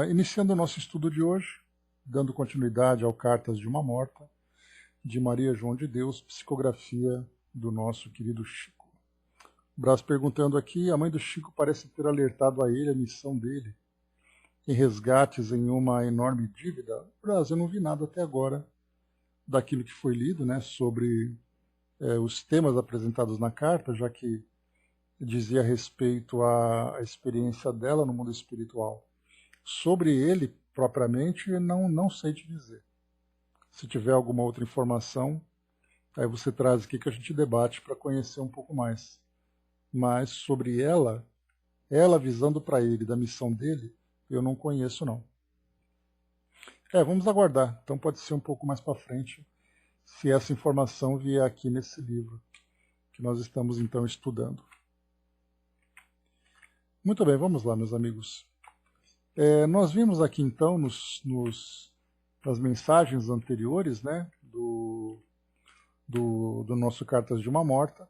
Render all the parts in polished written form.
Iniciando o nosso estudo de hoje, dando continuidade ao Cartas de uma Morta, de Maria João de Deus, psicografia do nosso querido Chico. Brás perguntando aqui, a mãe do Chico parece ter alertado a ele a missão dele em resgates em uma enorme dívida. Brás, eu não vi nada até agora daquilo que foi lido, né, sobre os temas apresentados na carta, já que dizia respeito à experiência dela no mundo espiritual. Sobre ele, propriamente, não sei te dizer. Se tiver alguma outra informação, aí você traz aqui que a gente debate para conhecer um pouco mais. Mas sobre ela avisando para ele da missão dele, eu não conheço não. Vamos aguardar. Então pode ser um pouco mais para frente, se essa informação vier aqui nesse livro, que nós estamos então estudando. Muito bem, vamos lá, meus amigos. Nós vimos aqui então nas mensagens anteriores, né, do nosso Cartas de uma Morta,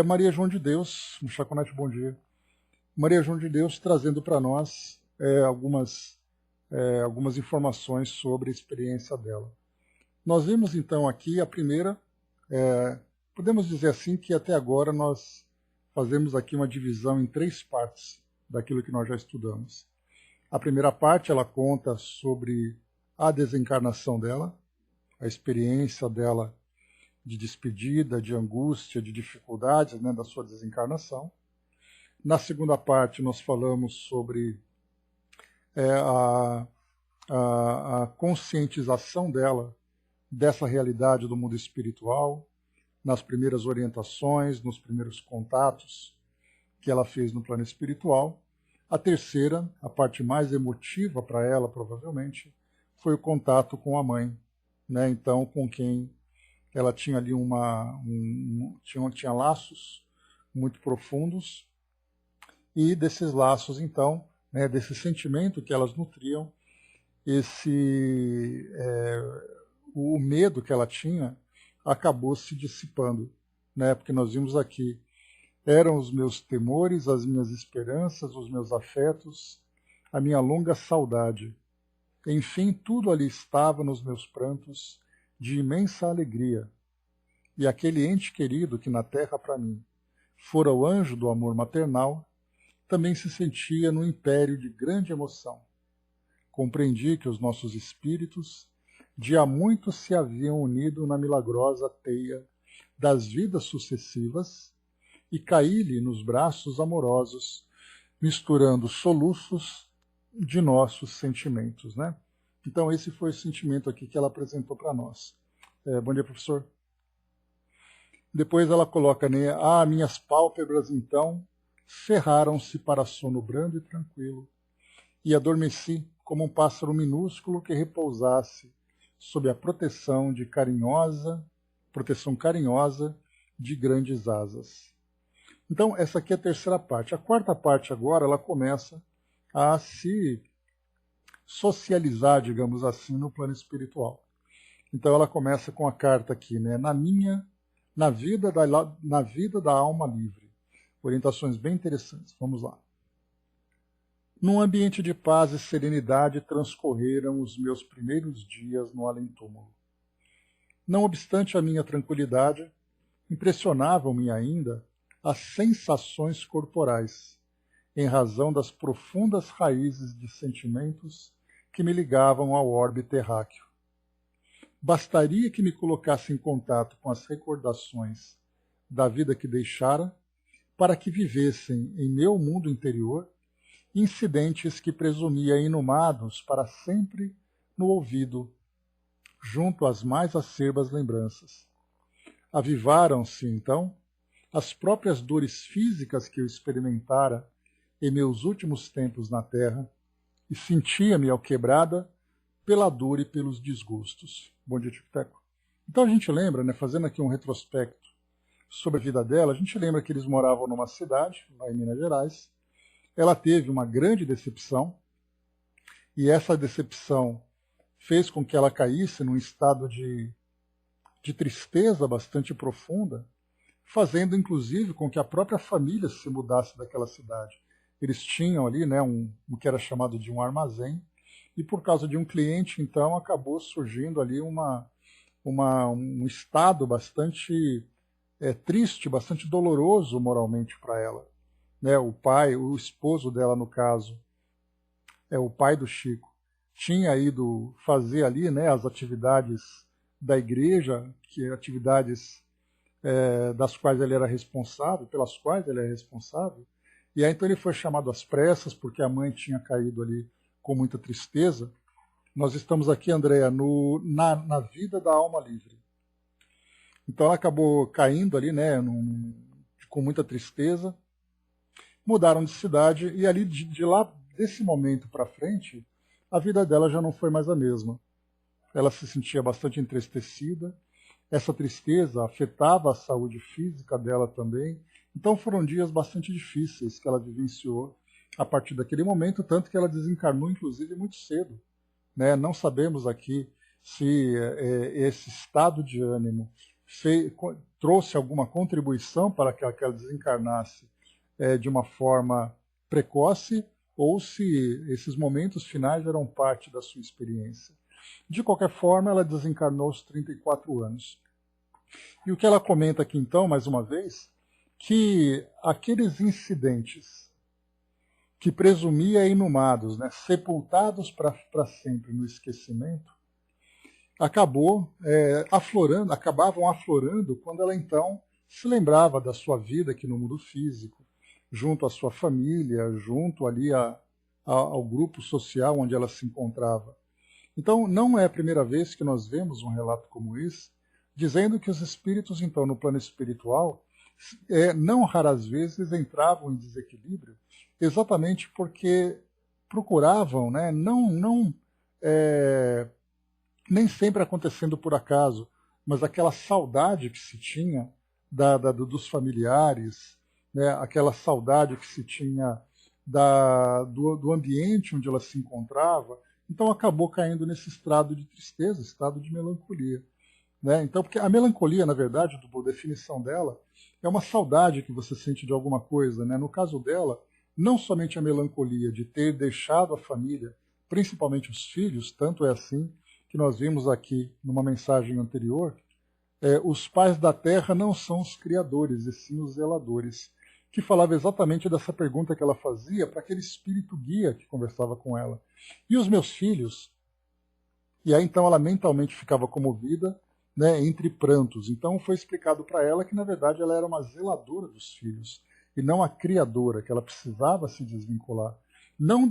Maria João de Deus, um Chaconete, bom dia. Maria João de Deus trazendo para nós algumas informações sobre a experiência dela. Nós vimos então aqui a primeira, podemos dizer assim que até agora nós fazemos aqui uma divisão em 3 partes daquilo que nós já estudamos. A primeira parte ela conta sobre a desencarnação dela, a experiência dela de despedida, de angústia, de dificuldades, né, da sua desencarnação. Na segunda parte nós falamos sobre a conscientização dela dessa realidade do mundo espiritual, nas primeiras orientações, nos primeiros contatos que ela fez no plano espiritual. A terceira, a parte mais emotiva para ela, provavelmente, foi o contato com a mãe, né? Então, com quem ela tinha ali tinha laços muito profundos, e desses laços, então, né, desse sentimento que elas nutriam, o medo que ela tinha acabou se dissipando, né? Porque nós vimos aqui, eram os meus temores, as minhas esperanças, os meus afetos, a minha longa saudade. Enfim, tudo ali estava nos meus prantos de imensa alegria. E aquele ente querido que na terra para mim fora o anjo do amor maternal, também se sentia no império de grande emoção. Compreendi que os nossos espíritos de há muito se haviam unido na milagrosa teia das vidas sucessivas e caí-lhe nos braços amorosos, misturando soluços de nossos sentimentos, né? Então esse foi o sentimento aqui que ela apresentou para nós. Bom dia, professor. Depois ela coloca, né, minhas pálpebras então cerraram-se para sono brando e tranquilo, e adormeci como um pássaro minúsculo que repousasse sob a proteção carinhosa de grandes asas. Então, essa aqui é a terceira parte. A quarta parte agora, ela começa a se socializar, digamos assim, no plano espiritual. Então, ela começa com a carta aqui, né? Na vida da alma livre. Orientações bem interessantes. Vamos lá. Num ambiente de paz e serenidade transcorreram os meus primeiros dias no além-túmulo. Não obstante a minha tranquilidade, impressionavam-me ainda as sensações corporais, em razão das profundas raízes de sentimentos que me ligavam ao orbe terráqueo. Bastaria que me colocasse em contato com as recordações da vida que deixara, para que vivessem em meu mundo interior incidentes que presumia inumados para sempre no ouvido, junto às mais acerbas lembranças. Avivaram-se, então, as próprias dores físicas que eu experimentara em meus últimos tempos na Terra e sentia-me alquebrada pela dor e pelos desgostos. Bom dia, Tico-Teco. Então a gente lembra, né, fazendo aqui um retrospecto sobre a vida dela, a gente lembra que eles moravam numa cidade, lá em Minas Gerais. Ela teve uma grande decepção, e essa decepção fez com que ela caísse num estado de tristeza bastante profunda, fazendo inclusive com que a própria família se mudasse daquela cidade. eles tinham ali, né, o que era chamado de um armazém, e por causa de um cliente, então, acabou surgindo ali um estado bastante triste, bastante doloroso moralmente para ela. Né? O pai, o esposo dela, no caso, o pai do Chico, tinha ido fazer ali, né, as atividades da igreja, que atividades das quais ele era responsável, pelas quais ele era responsável, e aí então ele foi chamado às pressas, porque a mãe tinha caído ali com muita tristeza. Nós estamos aqui, Andréa, na vida da alma livre. Então ela acabou caindo ali, né, com muita tristeza, mudaram de cidade, e ali de lá, desse momento para frente, a vida dela já não foi mais a mesma. Ela se sentia bastante entristecida, essa tristeza afetava a saúde física dela também. Então foram dias bastante difíceis que ela vivenciou a partir daquele momento, tanto que ela desencarnou, inclusive, muito cedo. Né? Não sabemos aqui se esse estado de ânimo trouxe alguma contribuição para que ela desencarnasse de uma forma precoce, ou se esses momentos finais eram parte da sua experiência. De qualquer forma, ela desencarnou aos 34 anos. E o que ela comenta aqui, então, mais uma vez, que aqueles incidentes que presumia inumados, né, sepultados para sempre no esquecimento, acabavam aflorando quando ela, então, se lembrava da sua vida aqui no mundo físico, junto à sua família, junto ali ao grupo social onde ela se encontrava. Então, não é a primeira vez que nós vemos um relato como esse, dizendo que os espíritos, então, no plano espiritual, não raras vezes entravam em desequilíbrio, exatamente porque procuravam, né, nem sempre acontecendo por acaso, mas aquela saudade que se tinha dos familiares, né, aquela saudade que se tinha do ambiente onde ela se encontrava, então acabou caindo nesse estado de tristeza, estado de melancolia. Né? Então, porque a melancolia, na verdade, por definição dela, é uma saudade que você sente de alguma coisa. Né? No caso dela, não somente a melancolia de ter deixado a família, principalmente os filhos, tanto é assim que nós vimos aqui numa mensagem anterior, os pais da terra não são os criadores, e sim os zeladores, que falava exatamente dessa pergunta que ela fazia para aquele espírito guia que conversava com ela. E os meus filhos? E aí então ela mentalmente ficava comovida, né, entre prantos. Então foi explicado para ela que na verdade ela era uma zeladora dos filhos e não a criadora, que ela precisava se desvincular. Não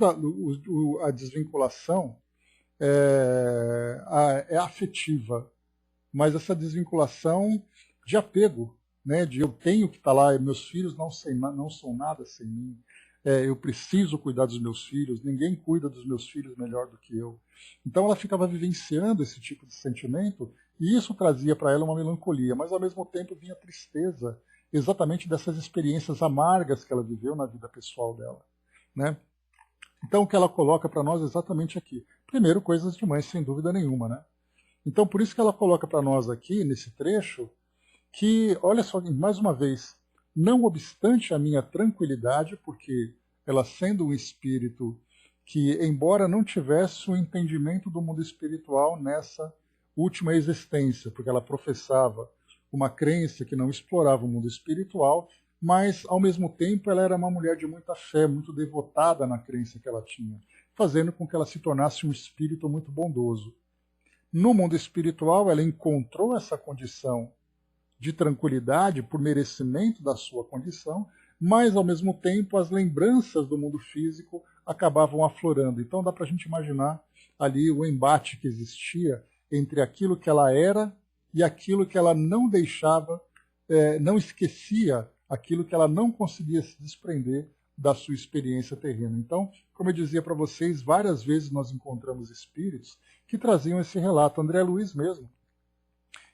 a desvinculação é afetiva, mas essa desvinculação de apego, né, de eu tenho que estar lá, meus filhos não são nada sem mim, eu preciso cuidar dos meus filhos, ninguém cuida dos meus filhos melhor do que eu. Então ela ficava vivenciando esse tipo de sentimento e isso trazia para ela uma melancolia, mas ao mesmo tempo vinha tristeza, exatamente dessas experiências amargas que ela viveu na vida pessoal dela. Né? Então o que ela coloca para nós exatamente aqui. Primeiro, coisas de mãe, sem dúvida nenhuma. Né? Então por isso que ela coloca para nós aqui, nesse trecho, que, olha só, mais uma vez, não obstante a minha tranquilidade, porque ela sendo um espírito que, embora não tivesse o entendimento do mundo espiritual nessa última existência, porque ela professava uma crença que não explorava o mundo espiritual, mas, ao mesmo tempo, ela era uma mulher de muita fé, muito devotada na crença que ela tinha, fazendo com que ela se tornasse um espírito muito bondoso. No mundo espiritual, ela encontrou essa condição de tranquilidade por merecimento da sua condição, mas, ao mesmo tempo, as lembranças do mundo físico acabavam aflorando. Então dá para a gente imaginar ali o embate que existia entre aquilo que ela era e aquilo que ela não deixava, não esquecia, aquilo que ela não conseguia se desprender da sua experiência terrena. Então, como eu dizia para vocês, várias vezes nós encontramos espíritos que traziam esse relato. André Luiz mesmo,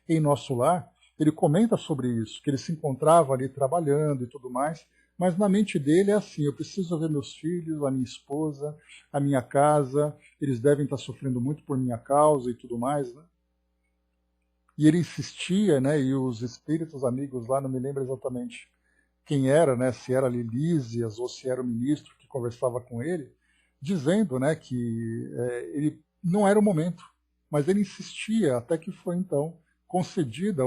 em Nosso Lar, ele comenta sobre isso, que ele se encontrava ali trabalhando e tudo mais, mas na mente dele é assim, eu preciso ver meus filhos, a minha esposa, a minha casa, eles devem estar sofrendo muito por minha causa e tudo mais, né? E ele insistia, né, e os espíritos amigos lá, não me lembro exatamente quem era, né, se era Lilísias ou se era o ministro que conversava com ele, dizendo, né, que ele não era o momento, mas ele insistia até que foi então concedida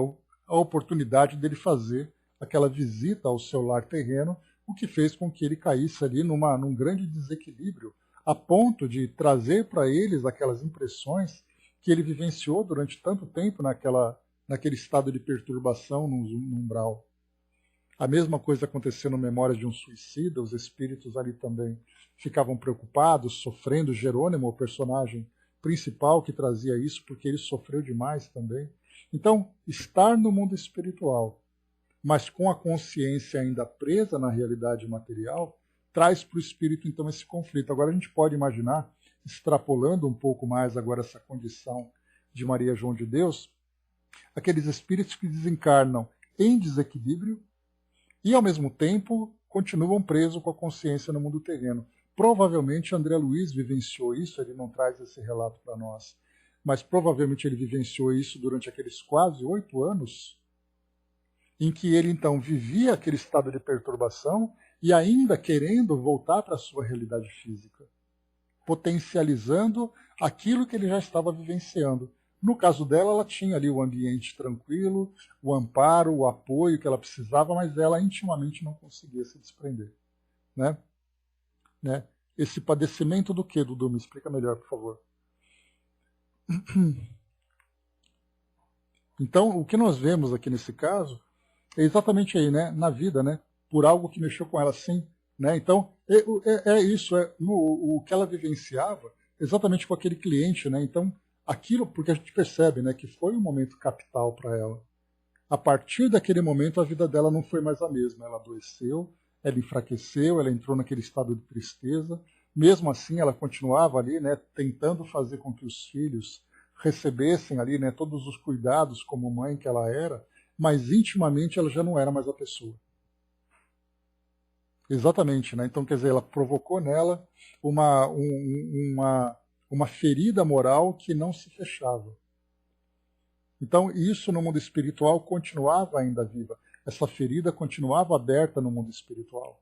a oportunidade dele fazer aquela visita ao seu lar terreno, o que fez com que ele caísse ali num grande desequilíbrio, a ponto de trazer para eles aquelas impressões que ele vivenciou durante tanto tempo naquele estado de perturbação no umbral. A mesma coisa aconteceu no Memórias de um Suicida, os espíritos ali também ficavam preocupados, sofrendo. Jerônimo, o personagem principal que trazia isso, porque ele sofreu demais também. Então, estar no mundo espiritual, mas com a consciência ainda presa na realidade material, traz para o espírito então esse conflito. Agora a gente pode imaginar, extrapolando um pouco mais agora essa condição de Maria João de Deus, aqueles espíritos que desencarnam em desequilíbrio e, ao mesmo tempo, continuam presos com a consciência no mundo terreno. Provavelmente André Luiz vivenciou isso, ele não traz esse relato para nós, mas provavelmente ele vivenciou isso durante aqueles quase 8 anos, em que ele então vivia aquele estado de perturbação e ainda querendo voltar para a sua realidade física, potencializando aquilo que ele já estava vivenciando. No caso dela, ela tinha ali o ambiente tranquilo, o amparo, o apoio que ela precisava, mas ela intimamente não conseguia se desprender. Né? Esse padecimento do quê, Dudu? Me explica melhor, por favor. Então, o que nós vemos aqui nesse caso é exatamente aí, né? Na vida, né? Por algo que mexeu com ela assim. Né? Então, isso, o que ela vivenciava exatamente com aquele cliente. Né? Então, aquilo, porque a gente percebe, né, que foi um momento capital para ela. A partir daquele momento, a vida dela não foi mais a mesma. Ela adoeceu, ela enfraqueceu, ela entrou naquele estado de tristeza. Mesmo assim, ela continuava ali, né, tentando fazer com que os filhos recebessem ali, né, todos os cuidados como mãe que ela era, mas intimamente ela já não era mais a pessoa. Exatamente, né? Então, quer dizer, ela provocou nela uma ferida moral que não se fechava. Então, isso no mundo espiritual continuava ainda viva. Essa ferida continuava aberta no mundo espiritual.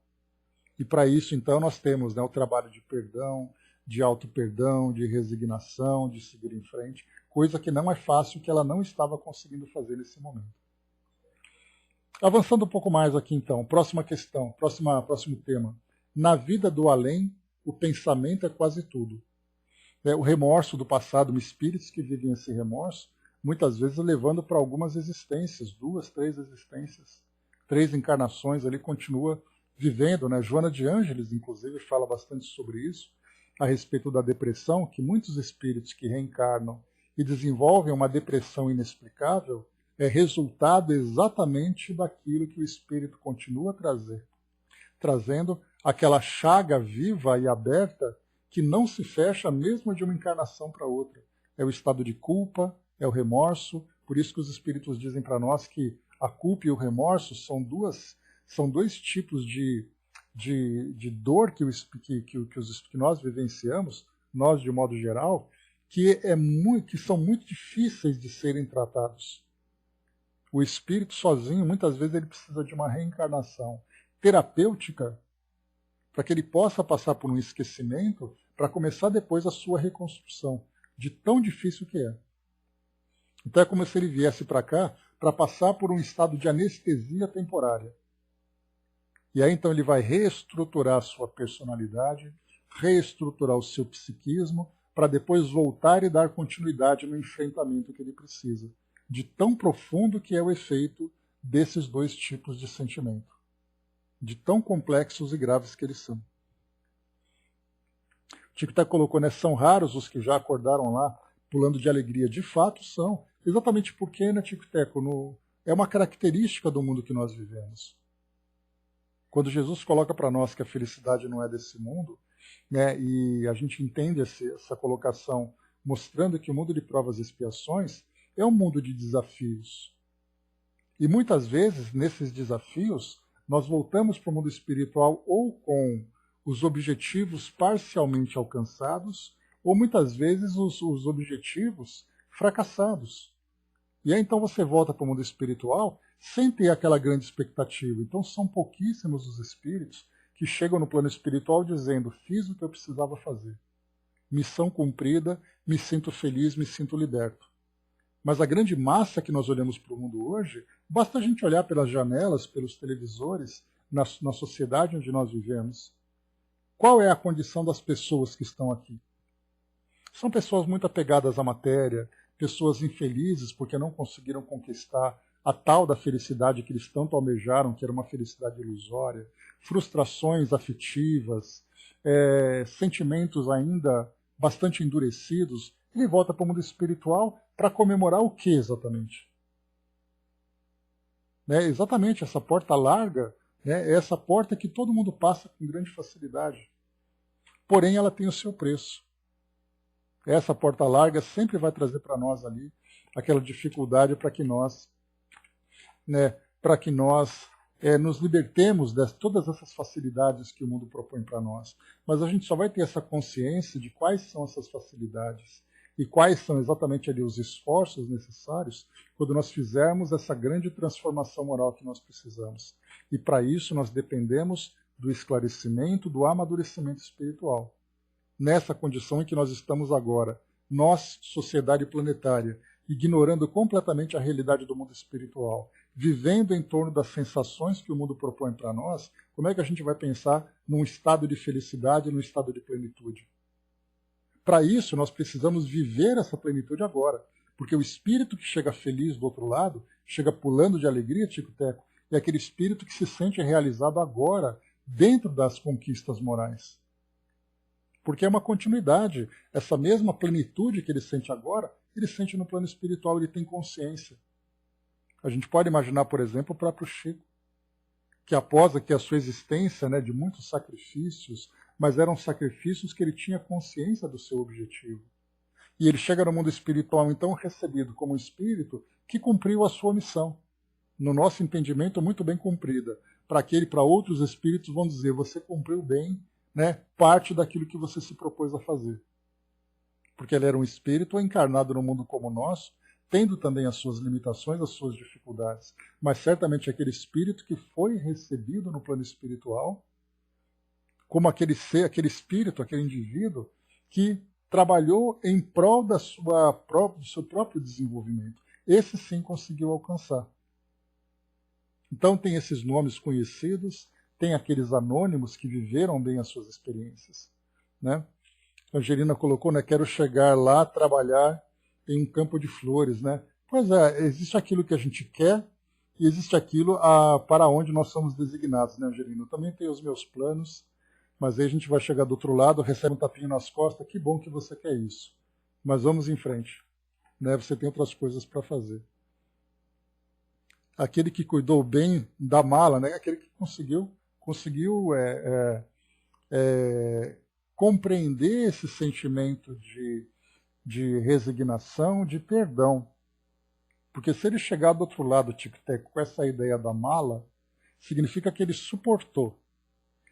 E para isso, então, nós temos, né, o trabalho de perdão, de auto-perdão, de resignação, de seguir em frente, coisa que não é fácil, que ela não estava conseguindo fazer nesse momento. Avançando um pouco mais aqui, então, próxima questão, próximo tema. Na vida do além, o pensamento é quase tudo. O remorso do passado, espíritos que vivem esse remorso, muitas vezes levando para algumas existências, 2, 3 existências, 3 encarnações ali, continua vivendo. Né? Joana de Ângeles, inclusive, fala bastante sobre isso, a respeito da depressão, que muitos espíritos que reencarnam e desenvolvem uma depressão inexplicável é resultado exatamente daquilo que o espírito continua trazendo aquela chaga viva e aberta que não se fecha mesmo de uma encarnação para outra. É o estado de culpa, é o remorso. Por isso que os espíritos dizem para nós que a culpa e o remorso são dois tipos de dor que nós vivenciamos, nós de modo geral, que são muito difíceis de serem tratados. O espírito sozinho, muitas vezes, ele precisa de uma reencarnação terapêutica para que ele possa passar por um esquecimento para começar depois a sua reconstrução, de tão difícil que é. Então é como se ele viesse para cá para passar por um estado de anestesia temporária. E aí então ele vai reestruturar a sua personalidade, reestruturar o seu psiquismo, para depois voltar e dar continuidade no enfrentamento que ele precisa, de tão profundo que é o efeito desses 2 tipos de sentimento, de tão complexos e graves que eles são. O Tico colocou, né, são raros os que já acordaram lá pulando de alegria. De fato são, exatamente porque, né, Tico Teco, é uma característica do mundo que nós vivemos. Quando Jesus coloca para nós que a felicidade não é desse mundo, né, e a gente entende essa colocação mostrando que o mundo de provas e expiações é um mundo de desafios. E muitas vezes, nesses desafios, nós voltamos para o mundo espiritual ou com os objetivos parcialmente alcançados, ou muitas vezes os objetivos fracassados. E aí então você volta para o mundo espiritual sem ter aquela grande expectativa. Então são pouquíssimos os espíritos que chegam no plano espiritual dizendo: fiz o que eu precisava fazer. Missão cumprida, me sinto feliz, me sinto liberto. Mas a grande massa que nós olhamos para o mundo hoje, basta a gente olhar pelas janelas, pelos televisores, na sociedade onde nós vivemos. Qual é a condição das pessoas que estão aqui? São pessoas muito apegadas à matéria, pessoas infelizes porque não conseguiram conquistar a tal da felicidade que eles tanto almejaram, que era uma felicidade ilusória, frustrações afetivas, sentimentos ainda bastante endurecidos. Ele volta para o mundo espiritual para comemorar o que exatamente? Exatamente, essa porta larga, é essa porta que todo mundo passa com grande facilidade. Porém, ela tem o seu preço. Essa porta larga sempre vai trazer para nós ali aquela dificuldade para que nós, nos libertemos de todas essas facilidades que o mundo propõe para nós. Mas a gente só vai ter essa consciência de quais são essas facilidades e quais são exatamente ali os esforços necessários quando nós fizermos essa grande transformação moral que nós precisamos. E para isso nós dependemos do esclarecimento, do amadurecimento espiritual. Nessa condição em que nós estamos agora, nós, sociedade planetária, ignorando completamente a realidade do mundo espiritual, vivendo em torno das sensações que o mundo propõe para nós, como é que a gente vai pensar num estado de felicidade, num estado de plenitude? Para isso, nós precisamos viver essa plenitude agora, porque o espírito que chega feliz do outro lado, chega pulando de alegria, Tico-Teco, é aquele espírito que se sente realizado agora, dentro das conquistas morais. Porque é uma continuidade. Essa mesma plenitude que ele sente agora, ele sente no plano espiritual, ele tem consciência. A gente pode imaginar, por exemplo, o próprio Chico, que após aqui a sua existência, de muitos sacrifícios, mas eram sacrifícios que ele tinha consciência do seu objetivo. E ele chega no mundo espiritual, então, recebido como um espírito que cumpriu a sua missão. No nosso entendimento, muito bem cumprida. Para outros espíritos vão dizer: você cumpriu bem, parte daquilo que você se propôs a fazer. Porque ele era um espírito encarnado no mundo como o nosso, tendo também as suas limitações, as suas dificuldades. Mas certamente aquele espírito que foi recebido no plano espiritual, como aquele espírito, aquele indivíduo que trabalhou em prol do seu próprio desenvolvimento. Esse sim conseguiu alcançar. Então tem esses nomes conhecidos, tem aqueles anônimos que viveram bem as suas experiências. A Angelina colocou, quero chegar lá, trabalhar em um campo de flores. Pois é, existe aquilo que a gente quer e existe aquilo para onde nós somos designados, Angelina? Eu também tenho os meus planos, mas aí a gente vai chegar do outro lado, recebe um tapinho nas costas, que bom que você quer isso. Mas vamos em frente. Você tem outras coisas para fazer. Aquele que cuidou bem da mala, aquele que conseguiu compreender esse sentimento de resignação, de perdão. Porque se ele chegar do outro lado, Tic-Tac, com essa ideia da mala, significa que ele suportou.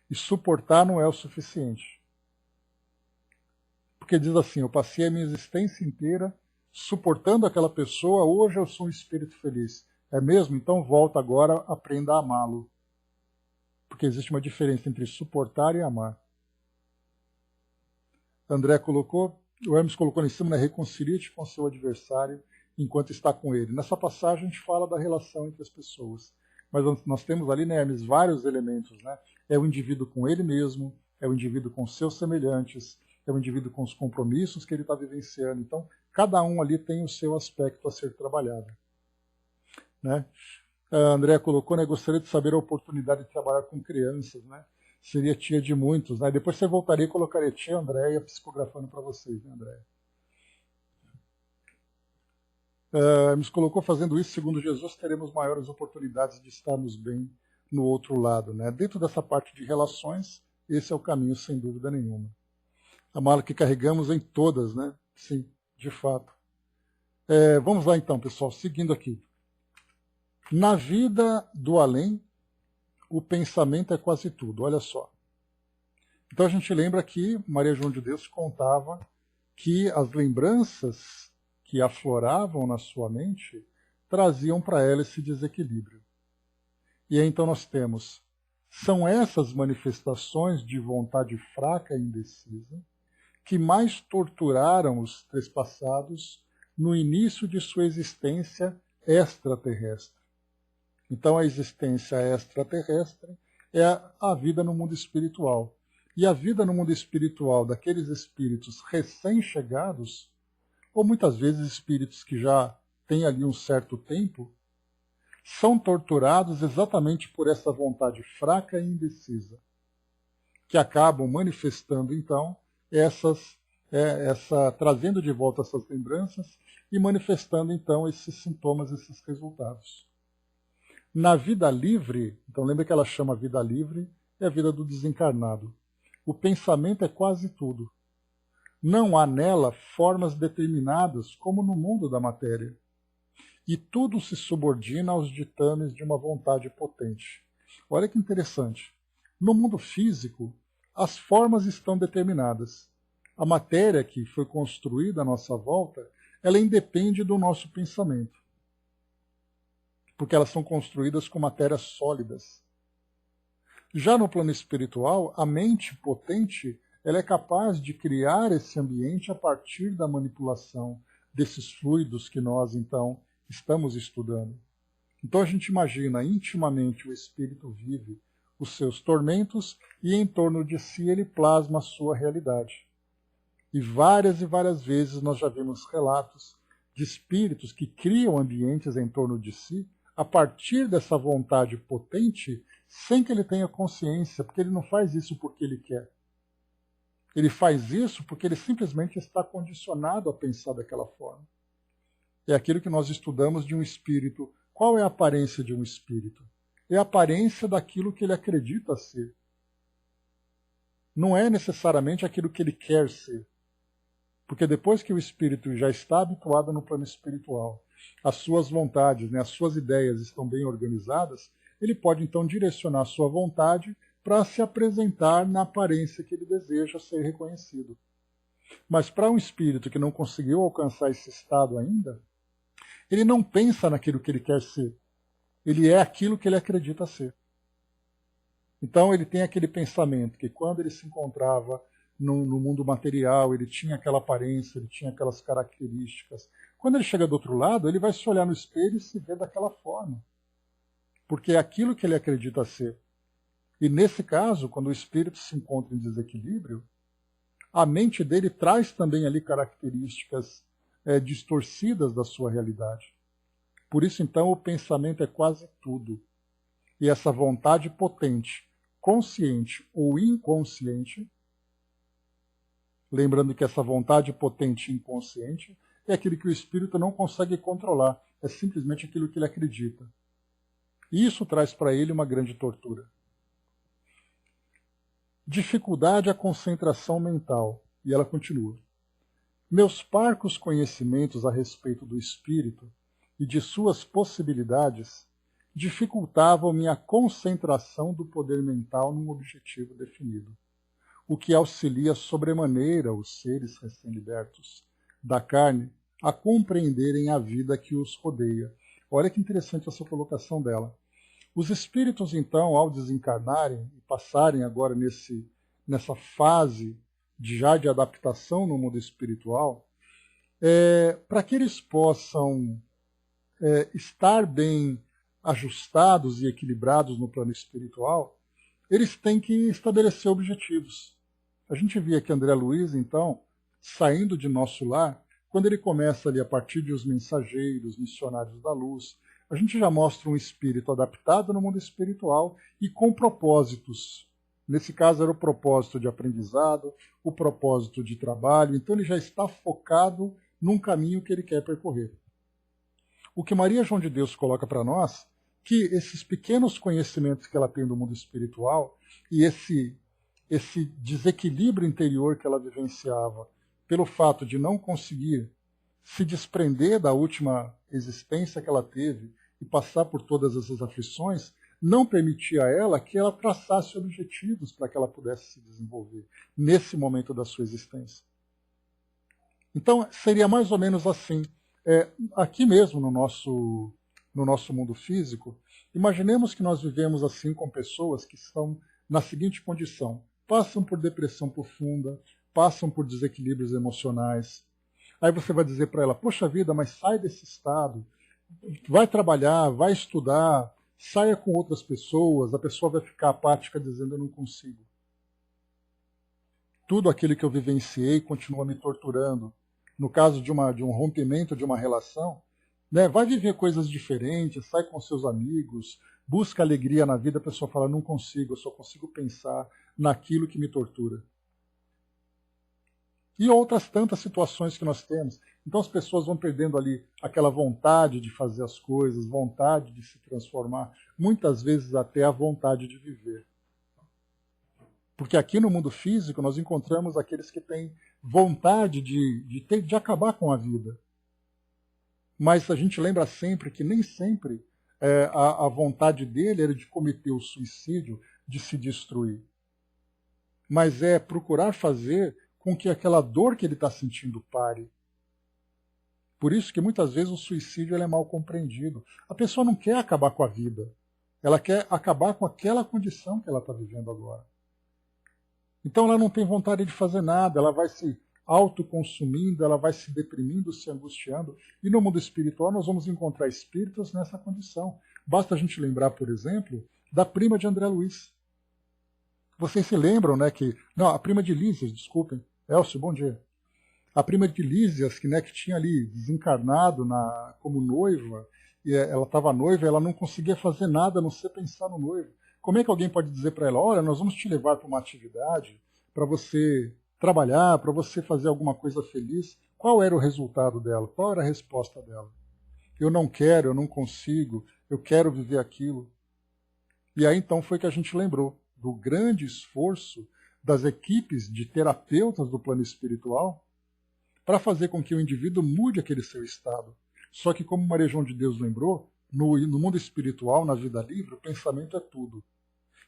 E suportar não é o suficiente. Porque diz assim: eu passei a minha existência inteira suportando aquela pessoa, hoje eu sou um espírito feliz. É mesmo? Então volta agora, aprenda a amá-lo. Porque existe uma diferença entre suportar e amar. André colocou, o Hermes colocou em cima, reconcilie-te com seu adversário enquanto está com ele. Nessa passagem a gente fala da relação entre as pessoas. Mas nós temos ali, Hermes, vários elementos. É o indivíduo com ele mesmo, é o indivíduo com seus semelhantes, é o indivíduo com os compromissos que ele está vivenciando. Então, cada um ali tem o seu aspecto a ser trabalhado. A André colocou, gostaria de saber a oportunidade de trabalhar com crianças. Seria tia de muitos. Depois você voltaria e colocaria tia Andréia psicografando para vocês, Andréia? Nos colocou, fazendo isso, segundo Jesus, teremos maiores oportunidades de estarmos bem no outro lado. Dentro dessa parte de relações, esse é o caminho, sem dúvida nenhuma. A mala que carregamos em todas, Sim, de fato. Vamos lá então, pessoal, seguindo aqui. Na vida do além, o pensamento é quase tudo, olha só. Então a gente lembra que Maria João de Deus contava que as lembranças que afloravam na sua mente traziam para ela esse desequilíbrio. E aí então nós temos São essas manifestações de vontade fraca e indecisa que mais torturaram os trespassados no início de sua existência extraterrestre. Então, a existência extraterrestre é a vida no mundo espiritual. E a vida no mundo espiritual daqueles espíritos recém-chegados, ou muitas vezes espíritos que já têm ali um certo tempo, são torturados exatamente por essa vontade fraca e indecisa, que acabam manifestando, então, trazendo de volta essas lembranças e manifestando, então, esses sintomas, esses resultados. Na vida livre, então lembra que ela chama vida livre, é a vida do desencarnado. O pensamento é quase tudo. Não há nela formas determinadas como no mundo da matéria. E tudo se subordina aos ditames de uma vontade potente. Olha que interessante. No mundo físico, as formas estão determinadas. A matéria que foi construída à nossa volta, ela independe do nosso pensamento, porque elas são construídas com matérias sólidas. Já no plano espiritual, a mente potente ela é capaz de criar esse ambiente a partir da manipulação desses fluidos que nós, então, estamos estudando. Então a gente imagina, intimamente o espírito vive os seus tormentos e em torno de si ele plasma a sua realidade. E várias vezes nós já vimos relatos de espíritos que criam ambientes em torno de si a partir dessa vontade potente, sem que ele tenha consciência, porque ele não faz isso porque ele quer. Ele faz isso porque ele simplesmente está condicionado a pensar daquela forma. É aquilo que nós estudamos de um espírito. Qual é a aparência de um espírito? É a aparência daquilo que ele acredita ser. Não é necessariamente aquilo que ele quer ser. Porque depois que o espírito já está habituado no plano espiritual, as suas vontades, as suas ideias estão bem organizadas, ele pode então direcionar a sua vontade para se apresentar na aparência que ele deseja ser reconhecido. Mas para um espírito que não conseguiu alcançar esse estado ainda, ele não pensa naquilo que ele quer ser. Ele é aquilo que ele acredita ser. Então ele tem aquele pensamento que quando ele se encontrava no mundo material, ele tinha aquela aparência, ele tinha aquelas características. Quando ele chega do outro lado, ele vai se olhar no espelho e se ver daquela forma. Porque é aquilo que ele acredita ser. E nesse caso, quando o espírito se encontra em desequilíbrio, a mente dele traz também ali características distorcidas da sua realidade. Por isso, então, o pensamento é quase tudo. E essa vontade potente, consciente ou inconsciente, lembrando que essa vontade potente e inconsciente é aquilo que o espírito não consegue controlar, é simplesmente aquilo que ele acredita. E isso traz para ele uma grande tortura. Dificuldade à concentração mental. E ela continua. Meus parcos conhecimentos a respeito do espírito e de suas possibilidades dificultavam minha concentração do poder mental num objetivo definido, o que auxilia sobremaneira os seres recém-libertos da carne a compreenderem a vida que os rodeia. Olha que interessante essa colocação dela. Os espíritos, então, ao desencarnarem e passarem agora nessa fase de adaptação no mundo espiritual, para que eles possam estar bem ajustados e equilibrados no plano espiritual, eles têm que estabelecer objetivos. A gente via que André Luiz, então, saindo de nosso lar, quando ele começa ali a partir de os mensageiros, missionários da luz, a gente já mostra um espírito adaptado no mundo espiritual e com propósitos. Nesse caso era o propósito de aprendizado, o propósito de trabalho, então ele já está focado num caminho que ele quer percorrer. O que Maria João de Deus coloca para nós, que esses pequenos conhecimentos que ela tem do mundo espiritual e esse desequilíbrio interior que ela vivenciava pelo fato de não conseguir se desprender da última existência que ela teve e passar por todas essas aflições, não permitia a ela que ela traçasse objetivos para que ela pudesse se desenvolver nesse momento da sua existência. Então, seria mais ou menos assim. Aqui mesmo no nosso mundo físico, Imaginemos que nós vivemos assim com pessoas que estão na seguinte condição: passam por depressão profunda, passam por desequilíbrios emocionais. Aí você vai dizer para ela: poxa vida, mas sai desse estado, vai trabalhar, vai estudar, saia com outras pessoas. A pessoa vai ficar apática dizendo: eu não consigo. Tudo aquilo que eu vivenciei continua me torturando. No caso de um rompimento de uma relação, né, vai viver coisas diferentes, sai com seus amigos, busca alegria na vida, a pessoa fala: não consigo, eu só consigo pensar naquilo que me tortura. E outras tantas situações que nós temos. Então as pessoas vão perdendo ali aquela vontade de fazer as coisas, vontade de se transformar, muitas vezes até a vontade de viver. Porque aqui no mundo físico nós encontramos aqueles que têm vontade de acabar com a vida. Mas a gente lembra sempre que nem sempre a vontade dele era de cometer o suicídio, de se destruir. Mas é procurar fazer com que aquela dor que ele está sentindo pare. Por isso que muitas vezes o suicídio ele é mal compreendido. A pessoa não quer acabar com a vida. Ela quer acabar com aquela condição que ela está vivendo agora. Então ela não tem vontade de fazer nada, ela vai se autoconsumindo, ela vai se deprimindo, se angustiando. E no mundo espiritual nós vamos encontrar espíritos nessa condição. Basta a gente lembrar, por exemplo, da prima de André Luiz. Vocês se lembram, né, que... Não, a prima de Lísias, desculpem. Elcio, bom dia. A prima de Lísias, que tinha ali desencarnado como noiva, e ela estava noiva, ela não conseguia fazer nada a não ser pensar no noivo. Como é que alguém pode dizer para ela: olha, nós vamos te levar para uma atividade para você trabalhar, para você fazer alguma coisa feliz? Qual era o resultado dela? Qual era a resposta dela? Eu não quero, eu não consigo, eu quero viver aquilo. E aí então foi que a gente lembrou do grande esforço das equipes de terapeutas do plano espiritual para fazer com que o indivíduo mude aquele seu estado. Só que, como Maria João de Deus lembrou, no mundo espiritual, na vida livre, o pensamento é tudo.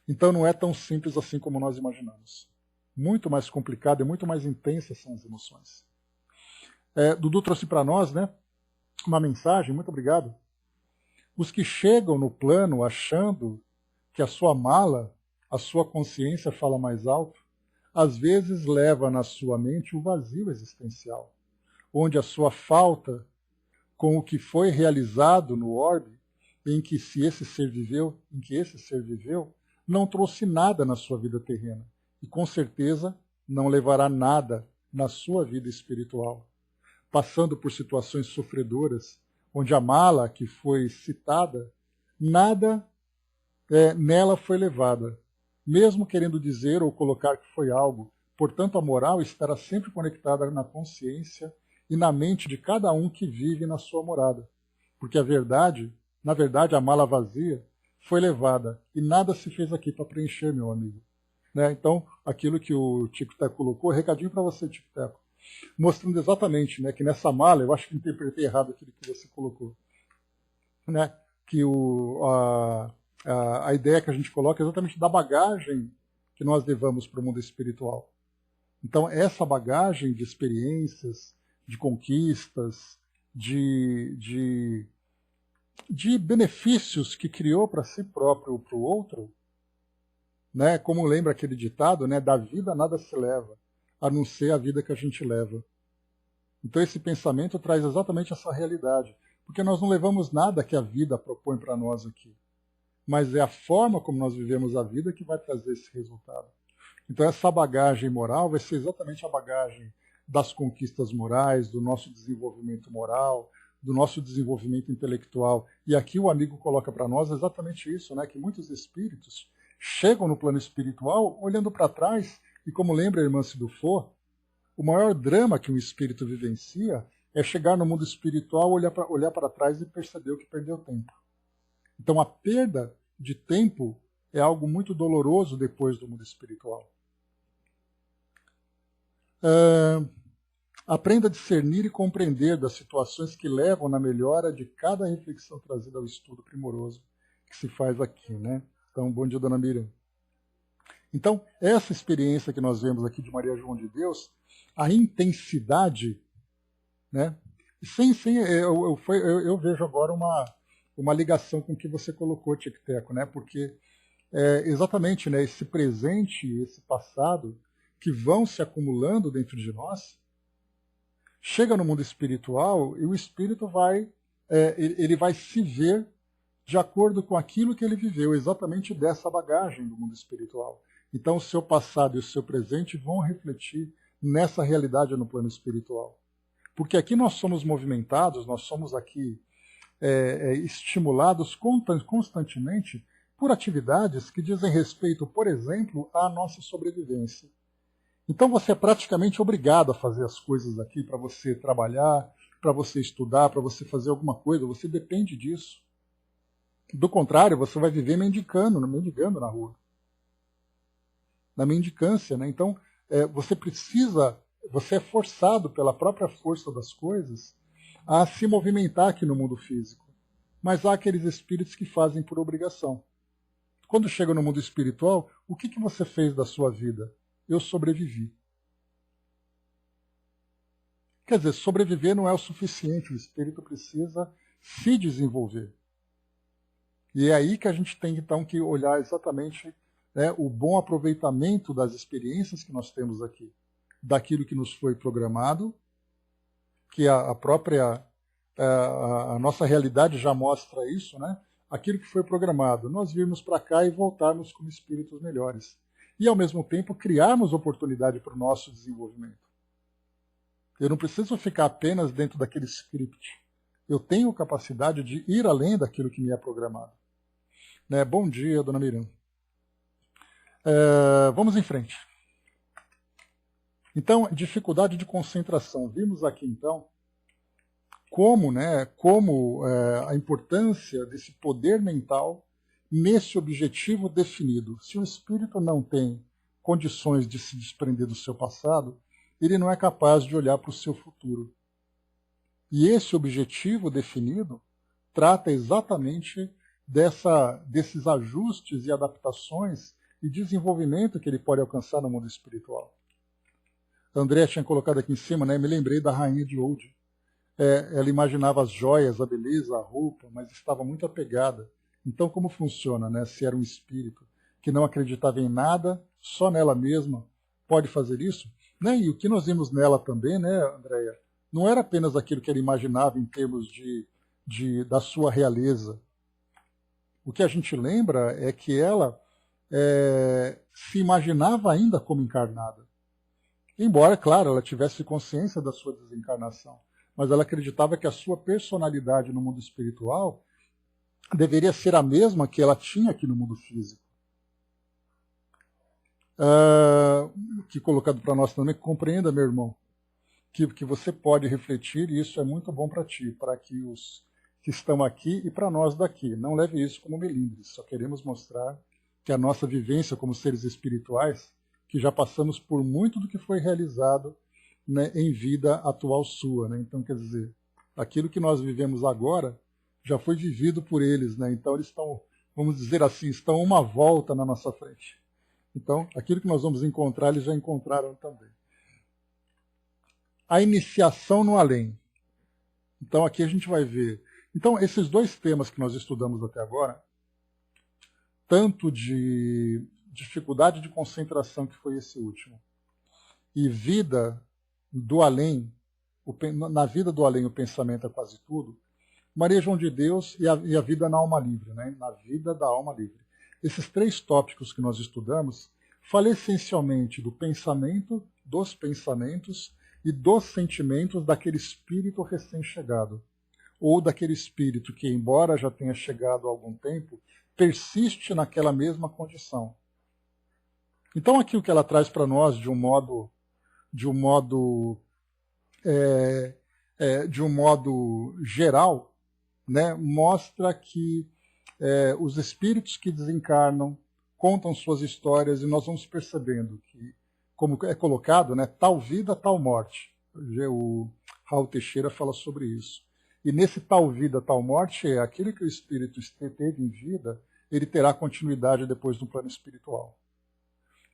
Então não é tão simples assim como nós imaginamos. Muito mais complicado e muito mais intensas são as emoções. Dudu trouxe para nós, né, uma mensagem, muito obrigado. Os que chegam no plano achando que a sua mala, a sua consciência fala mais alto, às vezes leva na sua mente o vazio existencial, onde a sua falta com o que foi realizado no orbe, em que esse ser viveu, não trouxe nada na sua vida terrena. E com certeza não levará nada na sua vida espiritual. Passando por situações sofredoras, onde a mala que foi citada, nada nela foi levada, mesmo querendo dizer ou colocar que foi algo. Portanto, a moral estará sempre conectada na consciência e na mente de cada um que vive na sua morada. Porque na verdade, a mala vazia foi levada e nada se fez aqui para preencher, meu amigo. Né? Então, aquilo que o Tico Teco colocou, recadinho para você, Tico Teco, mostrando exatamente, né, que nessa mala, eu acho que interpretei errado aquilo que você colocou, né, que a ideia que a gente coloca é exatamente da bagagem que nós levamos para o mundo espiritual. Então, essa bagagem de experiências, de conquistas, de benefícios que criou para si próprio ou para o outro, né? Como lembra aquele ditado, né? Da vida nada se leva, a não ser a vida que a gente leva. Então esse pensamento traz exatamente essa realidade, porque nós não levamos nada que a vida propõe para nós aqui, mas é a forma como nós vivemos a vida que vai trazer esse resultado. Então essa bagagem moral vai ser exatamente a bagagem das conquistas morais, do nosso desenvolvimento moral, do nosso desenvolvimento intelectual. E aqui o amigo coloca para nós exatamente isso, né? Que muitos espíritos chegam no plano espiritual olhando para trás, e como lembra a irmã Sidufo, o maior drama que um espírito vivencia é chegar no mundo espiritual, olhar para trás e perceber que perdeu tempo. Então a perda de tempo é algo muito doloroso depois do mundo espiritual. Aprenda a discernir e compreender das situações que levam na melhora de cada reflexão trazida ao estudo primoroso que se faz aqui, né? Então, bom dia, dona Miriam. Então, essa experiência que nós vemos aqui de Maria João de Deus, a intensidade, né? Eu vejo agora uma ligação com o que você colocou, Tic-Teco, né? Porque exatamente, né, esse presente e esse passado que vão se acumulando dentro de nós, chega no mundo espiritual e o espírito ele vai se ver de acordo com aquilo que ele viveu, exatamente dessa bagagem do mundo espiritual. Então, o seu passado e o seu presente vão refletir nessa realidade no plano espiritual. Porque aqui nós somos movimentados, nós somos aqui estimulados constantemente por atividades que dizem respeito, por exemplo, à nossa sobrevivência. Então você é praticamente obrigado a fazer as coisas aqui para você trabalhar, para você estudar, para você fazer alguma coisa, você depende disso. Do contrário, você vai viver mendigando na rua. Na mendicância, né? Então, você é forçado pela própria força das coisas a se movimentar aqui no mundo físico. Mas há aqueles espíritos que fazem por obrigação. Quando chega no mundo espiritual, o que você fez da sua vida? Eu sobrevivi. Quer dizer, sobreviver não é o suficiente, o espírito precisa se desenvolver. E é aí que a gente tem, então, que olhar exatamente o bom aproveitamento das experiências que nós temos aqui, daquilo que nos foi programado, que a nossa realidade já mostra isso, né? Aquilo que foi programado, nós virmos para cá e voltarmos como espíritos melhores. E, ao mesmo tempo, criarmos oportunidade para o nosso desenvolvimento. Eu não preciso ficar apenas dentro daquele script. Eu tenho capacidade de ir além daquilo que me é programado. Né? Bom dia, dona Miriam. Vamos em frente. Então, dificuldade de concentração. Vimos aqui, então, como a importância desse poder mental nesse objetivo definido. Se o espírito não tem condições de se desprender do seu passado, ele não é capaz de olhar para o seu futuro. E esse objetivo definido trata exatamente desses ajustes e adaptações e desenvolvimento que ele pode alcançar no mundo espiritual. A Andrea tinha colocado aqui em cima, né? Me lembrei da rainha de Old. Ela imaginava as joias, a beleza, a roupa, mas estava muito apegada. Então, como funciona, né? Se era um espírito que não acreditava em nada, só nela mesma pode fazer isso? Né? E o que nós vimos nela também, né, Andréia, não era apenas aquilo que ela imaginava em termos da sua realeza. O que a gente lembra é que ela se imaginava ainda como encarnada. Embora, claro, ela tivesse consciência da sua desencarnação, mas ela acreditava que a sua personalidade no mundo espiritual deveria ser a mesma que ela tinha aqui no mundo físico. Que colocado para nós também, compreenda, meu irmão, que você pode refletir, e isso é muito bom para ti, para que os que estão aqui e para nós daqui. Não leve isso como melindres, só queremos mostrar que a nossa vivência como seres espirituais, que já passamos por muito do que foi realizado, né, em vida atual sua. Né? Então, quer dizer, aquilo que nós vivemos agora já foi vivido por eles. Né? Então, eles estão, vamos dizer assim, estão uma volta na nossa frente. Então, aquilo que nós vamos encontrar, eles já encontraram também. A iniciação no além. Então, aqui a gente vai ver. Então, esses dois temas que nós estudamos até agora, tanto de dificuldade de concentração, que foi esse último, e vida do além, na vida do além o pensamento é quase tudo, Maria João de Deus e a vida na alma livre, né? Na vida da alma livre. Esses três tópicos que nós estudamos falam essencialmente do pensamento, dos pensamentos e dos sentimentos daquele espírito recém-chegado, ou daquele espírito que, embora já tenha chegado há algum tempo, persiste naquela mesma condição. Então, aqui o que ela traz para nós de um modo geral, né, mostra que os espíritos que desencarnam contam suas histórias e nós vamos percebendo que, como é colocado, né, tal vida, tal morte. O Raul Teixeira fala sobre isso. E nesse tal vida, tal morte, aquele que o espírito teve em vida, ele terá continuidade depois no plano espiritual.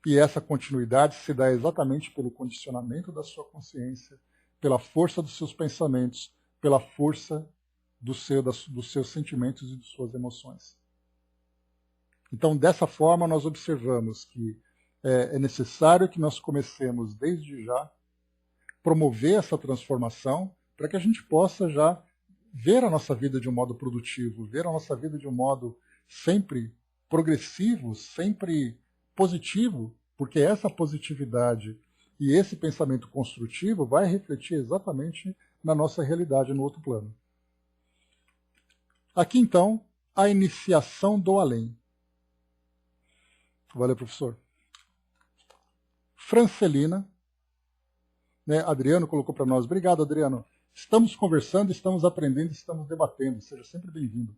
E essa continuidade se dá exatamente pelo condicionamento da sua consciência, pela força dos seus pensamentos, pela força dos seus sentimentos e de suas emoções. Então, dessa forma, nós observamos que é necessário que nós comecemos, desde já, promover essa transformação para que a gente possa já ver a nossa vida de um modo produtivo, ver a nossa vida de um modo sempre progressivo, sempre positivo, porque essa positividade e esse pensamento construtivo vai refletir exatamente na nossa realidade no outro plano. Aqui, então, a iniciação do além. Valeu, professor. Francelina, né, Adriano colocou para nós. Obrigado, Adriano. Estamos conversando, estamos aprendendo, estamos debatendo. Seja sempre bem-vindo.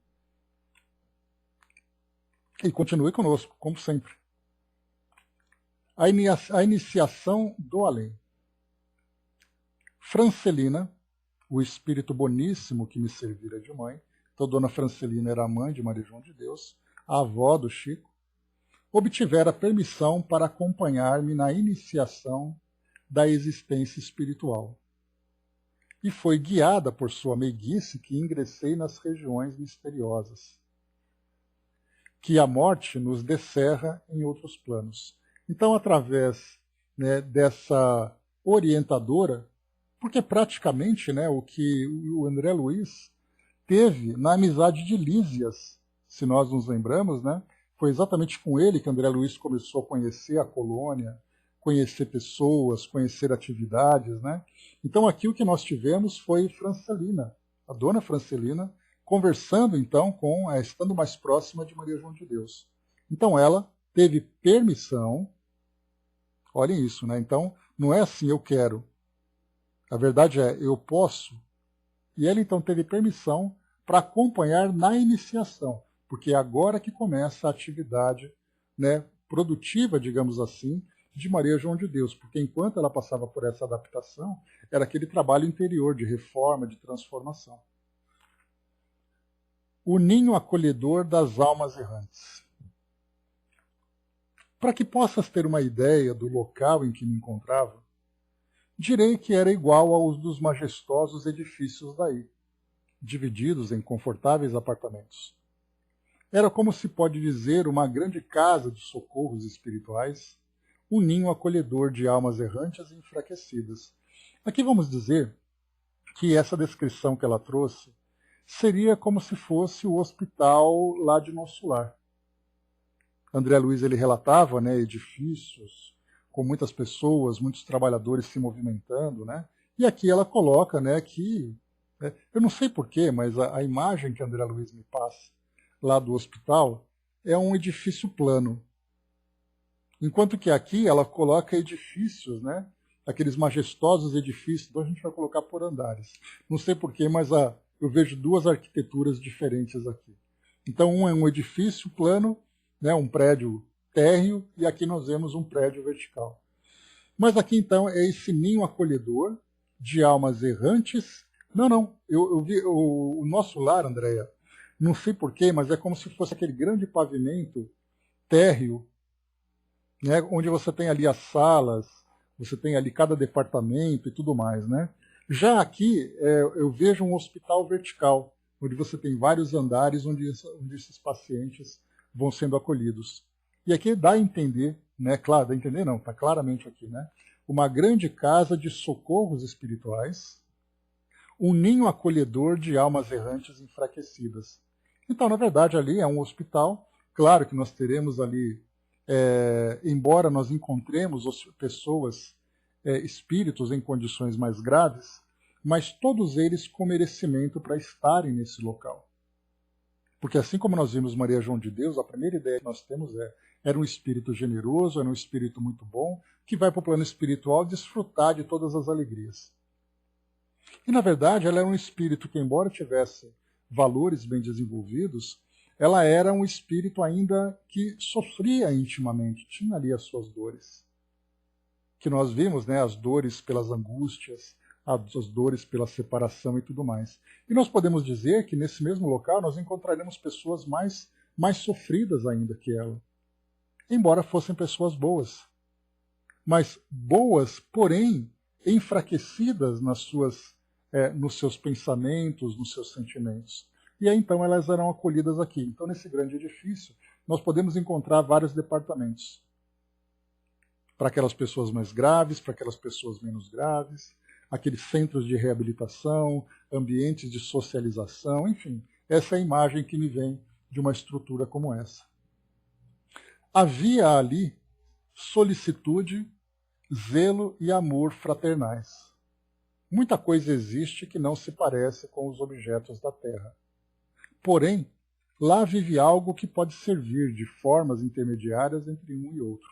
E continue conosco, como sempre. A iniciação do além. Francelina, o espírito boníssimo que me servira de mãe. Então, Dona Francelina era a mãe de Maria João de Deus, a avó do Chico. Obtivera permissão para acompanhar-me na iniciação da existência espiritual. E foi guiada por sua meiguice que ingressei nas regiões misteriosas, que a morte nos descerra em outros planos. Então, através, né, dessa orientadora, porque praticamente, né, o que o André Luiz teve na amizade de Lísias, se nós nos lembramos, né, foi exatamente com ele que André Luiz começou a conhecer a colônia, conhecer pessoas, conhecer atividades, né? Então aqui o que nós tivemos foi Francelina, a Dona Francelina, conversando então estando mais próxima de Maria João de Deus. Então ela teve permissão, olhem isso, né? Então não é assim, eu quero. A verdade é, eu posso. E ela então teve permissão para acompanhar na iniciação, porque é agora que começa a atividade, né, produtiva, digamos assim, de Maria João de Deus, porque enquanto ela passava por essa adaptação, era aquele trabalho interior de reforma, de transformação. O ninho acolhedor das almas errantes. Para que possas ter uma ideia do local em que me encontrava, direi que era igual aos dos majestosos edifícios daí, divididos em confortáveis apartamentos. Era, como se pode dizer, uma grande casa de socorros espirituais, um ninho acolhedor de almas errantes e enfraquecidas. Aqui vamos dizer que essa descrição que ela trouxe seria como se fosse o hospital lá de nosso lar. André Luiz ele relatava, né, edifícios com muitas pessoas, muitos trabalhadores se movimentando, né? E aqui ela coloca, né, que eu não sei porquê, mas a imagem que André Luiz me passa lá do hospital é um edifício plano. Enquanto que aqui ela coloca edifícios, né? Aqueles majestosos edifícios, então a gente vai colocar por andares. Não sei porquê, mas eu vejo duas arquiteturas diferentes aqui. Então um é um edifício plano, né? Um prédio térreo, e aqui nós vemos um prédio vertical. Mas aqui então é esse ninho acolhedor de almas errantes. Não, eu vi o nosso lar, Andréia, não sei porquê, mas é como se fosse aquele grande pavimento térreo, né, onde você tem ali as salas, você tem ali cada departamento e tudo mais, né? Já aqui eu vejo um hospital vertical, onde você tem vários andares onde esses pacientes vão sendo acolhidos. E aqui dá a entender, né? Claro, dá a entender não, está claramente aqui, né? Uma grande casa de socorros espirituais, um ninho acolhedor de almas errantes enfraquecidas. Então, na verdade, ali é um hospital. Claro que nós teremos ali, embora nós encontremos pessoas, espíritos em condições mais graves, mas todos eles com merecimento para estarem nesse local. Porque assim como nós vimos Maria João de Deus, a primeira ideia que nós temos era um espírito generoso, era um espírito muito bom, que vai para o plano espiritual desfrutar de todas as alegrias. E, na verdade, ela era um espírito que, embora tivesse valores bem desenvolvidos, ela era um espírito ainda que sofria intimamente, tinha ali as suas dores. Que nós vimos, né, as dores pelas angústias, as dores pela separação e tudo mais. E nós podemos dizer que nesse mesmo local nós encontraremos pessoas mais sofridas ainda que ela, embora fossem pessoas boas. Mas boas, porém, enfraquecidas nas suas nos seus pensamentos, nos seus sentimentos. E aí, então, elas eram acolhidas aqui. Então, nesse grande edifício, nós podemos encontrar vários departamentos. Para aquelas pessoas mais graves, para aquelas pessoas menos graves, aqueles centros de reabilitação, ambientes de socialização, enfim. Essa é a imagem que me vem de uma estrutura como essa. Havia ali solicitude, zelo e amor fraternais. Muita coisa existe que não se parece com os objetos da Terra. Porém, lá vive algo que pode servir de formas intermediárias entre um e outro.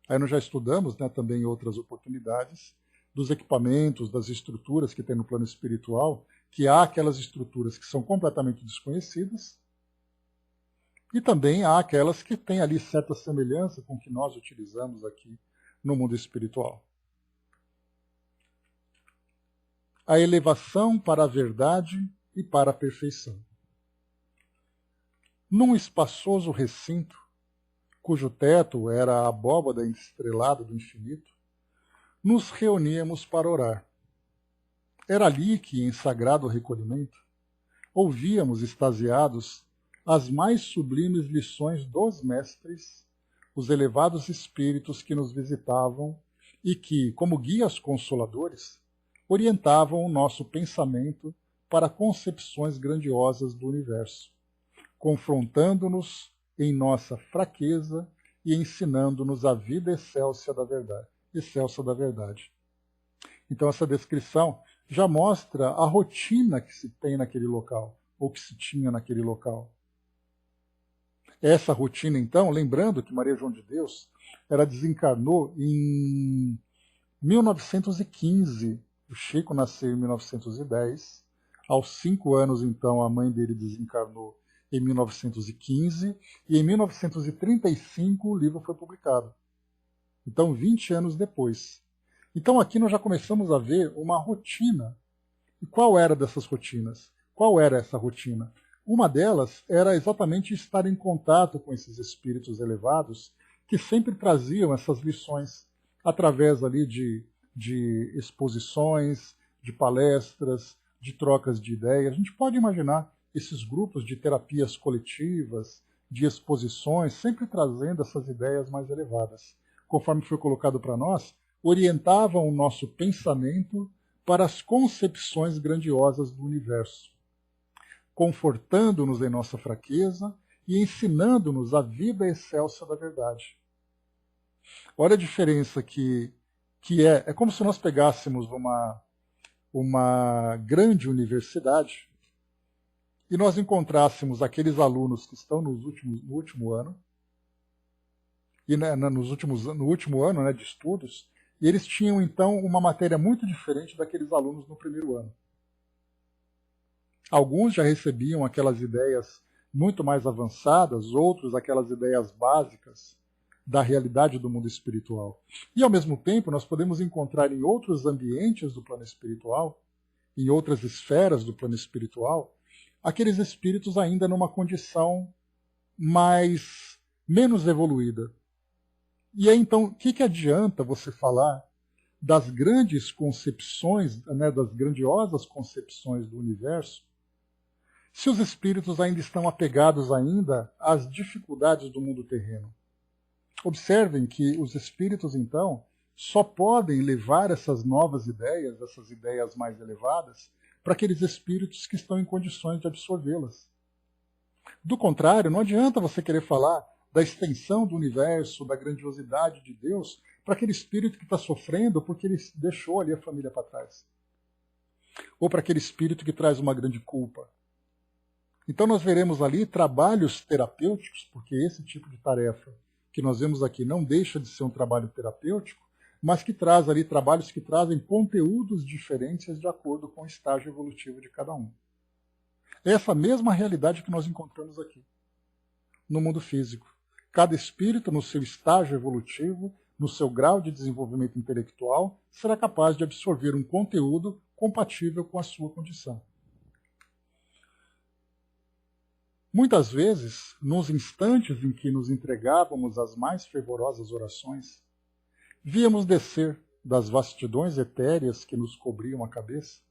Aí nós já estudamos, né, também outras oportunidades dos equipamentos, das estruturas que tem no plano espiritual, que há aquelas estruturas que são completamente desconhecidas, e também há aquelas que têm ali certa semelhança com o que nós utilizamos aqui no mundo espiritual. A elevação para a verdade e para a perfeição. Num espaçoso recinto, cujo teto era a abóbada estrelada do infinito, nos reuníamos para orar. Era ali que, em sagrado recolhimento, ouvíamos extasiados as mais sublimes lições dos mestres, os elevados espíritos que nos visitavam e que, como guias consoladores, orientavam o nosso pensamento para concepções grandiosas do universo, confrontando-nos em nossa fraqueza e ensinando-nos a vida excelsa da verdade. Então essa descrição já mostra a rotina que se tem naquele local, ou que se tinha naquele local. Essa rotina, então, lembrando que Maria João de Deus, ela desencarnou em 1915, o Chico nasceu em 1910, aos 5 anos, então, a mãe dele desencarnou em 1915, e em 1935 o livro foi publicado. Então, 20 anos depois. Então, aqui nós já começamos a ver uma rotina. E qual era dessas rotinas? Qual era essa rotina? Uma delas era exatamente estar em contato com esses espíritos elevados que sempre traziam essas lições através ali de exposições, de palestras, de trocas de ideias. A gente pode imaginar esses grupos de terapias coletivas, de exposições, sempre trazendo essas ideias mais elevadas. Conforme foi colocado para nós, orientavam o nosso pensamento para as concepções grandiosas do universo, confortando-nos em nossa fraqueza e ensinando-nos a vida excelsa da verdade. Olha a diferença que é. É como se nós pegássemos uma grande universidade e nós encontrássemos aqueles alunos que estão no último ano, e no último ano, né, de estudos, e eles tinham então uma matéria muito diferente daqueles alunos no primeiro ano. Alguns já recebiam aquelas ideias muito mais avançadas, outros aquelas ideias básicas da realidade do mundo espiritual. E, ao mesmo tempo, nós podemos encontrar em outros ambientes do plano espiritual, em outras esferas do plano espiritual, aqueles espíritos ainda numa condição menos evoluída. E aí, então, o que adianta você falar das grandes concepções, né, das grandiosas concepções do universo, se os espíritos ainda estão apegados ainda às dificuldades do mundo terreno? Observem que os espíritos, então, só podem levar essas novas ideias, essas ideias mais elevadas, para aqueles espíritos que estão em condições de absorvê-las. Do contrário, não adianta você querer falar da extensão do universo, da grandiosidade de Deus, para aquele espírito que está sofrendo porque ele deixou ali a família para trás. Ou para aquele espírito que traz uma grande culpa. Então nós veremos ali trabalhos terapêuticos, porque esse tipo de tarefa que nós vemos aqui não deixa de ser um trabalho terapêutico, mas que traz ali trabalhos que trazem conteúdos diferentes de acordo com o estágio evolutivo de cada um. É essa mesma realidade que nós encontramos aqui, no mundo físico. Cada espírito, no seu estágio evolutivo, no seu grau de desenvolvimento intelectual, será capaz de absorver um conteúdo compatível com a sua condição. Muitas vezes, nos instantes em que nos entregávamos às mais fervorosas orações, víamos descer das vastidões etéreas que nos cobriam a cabeça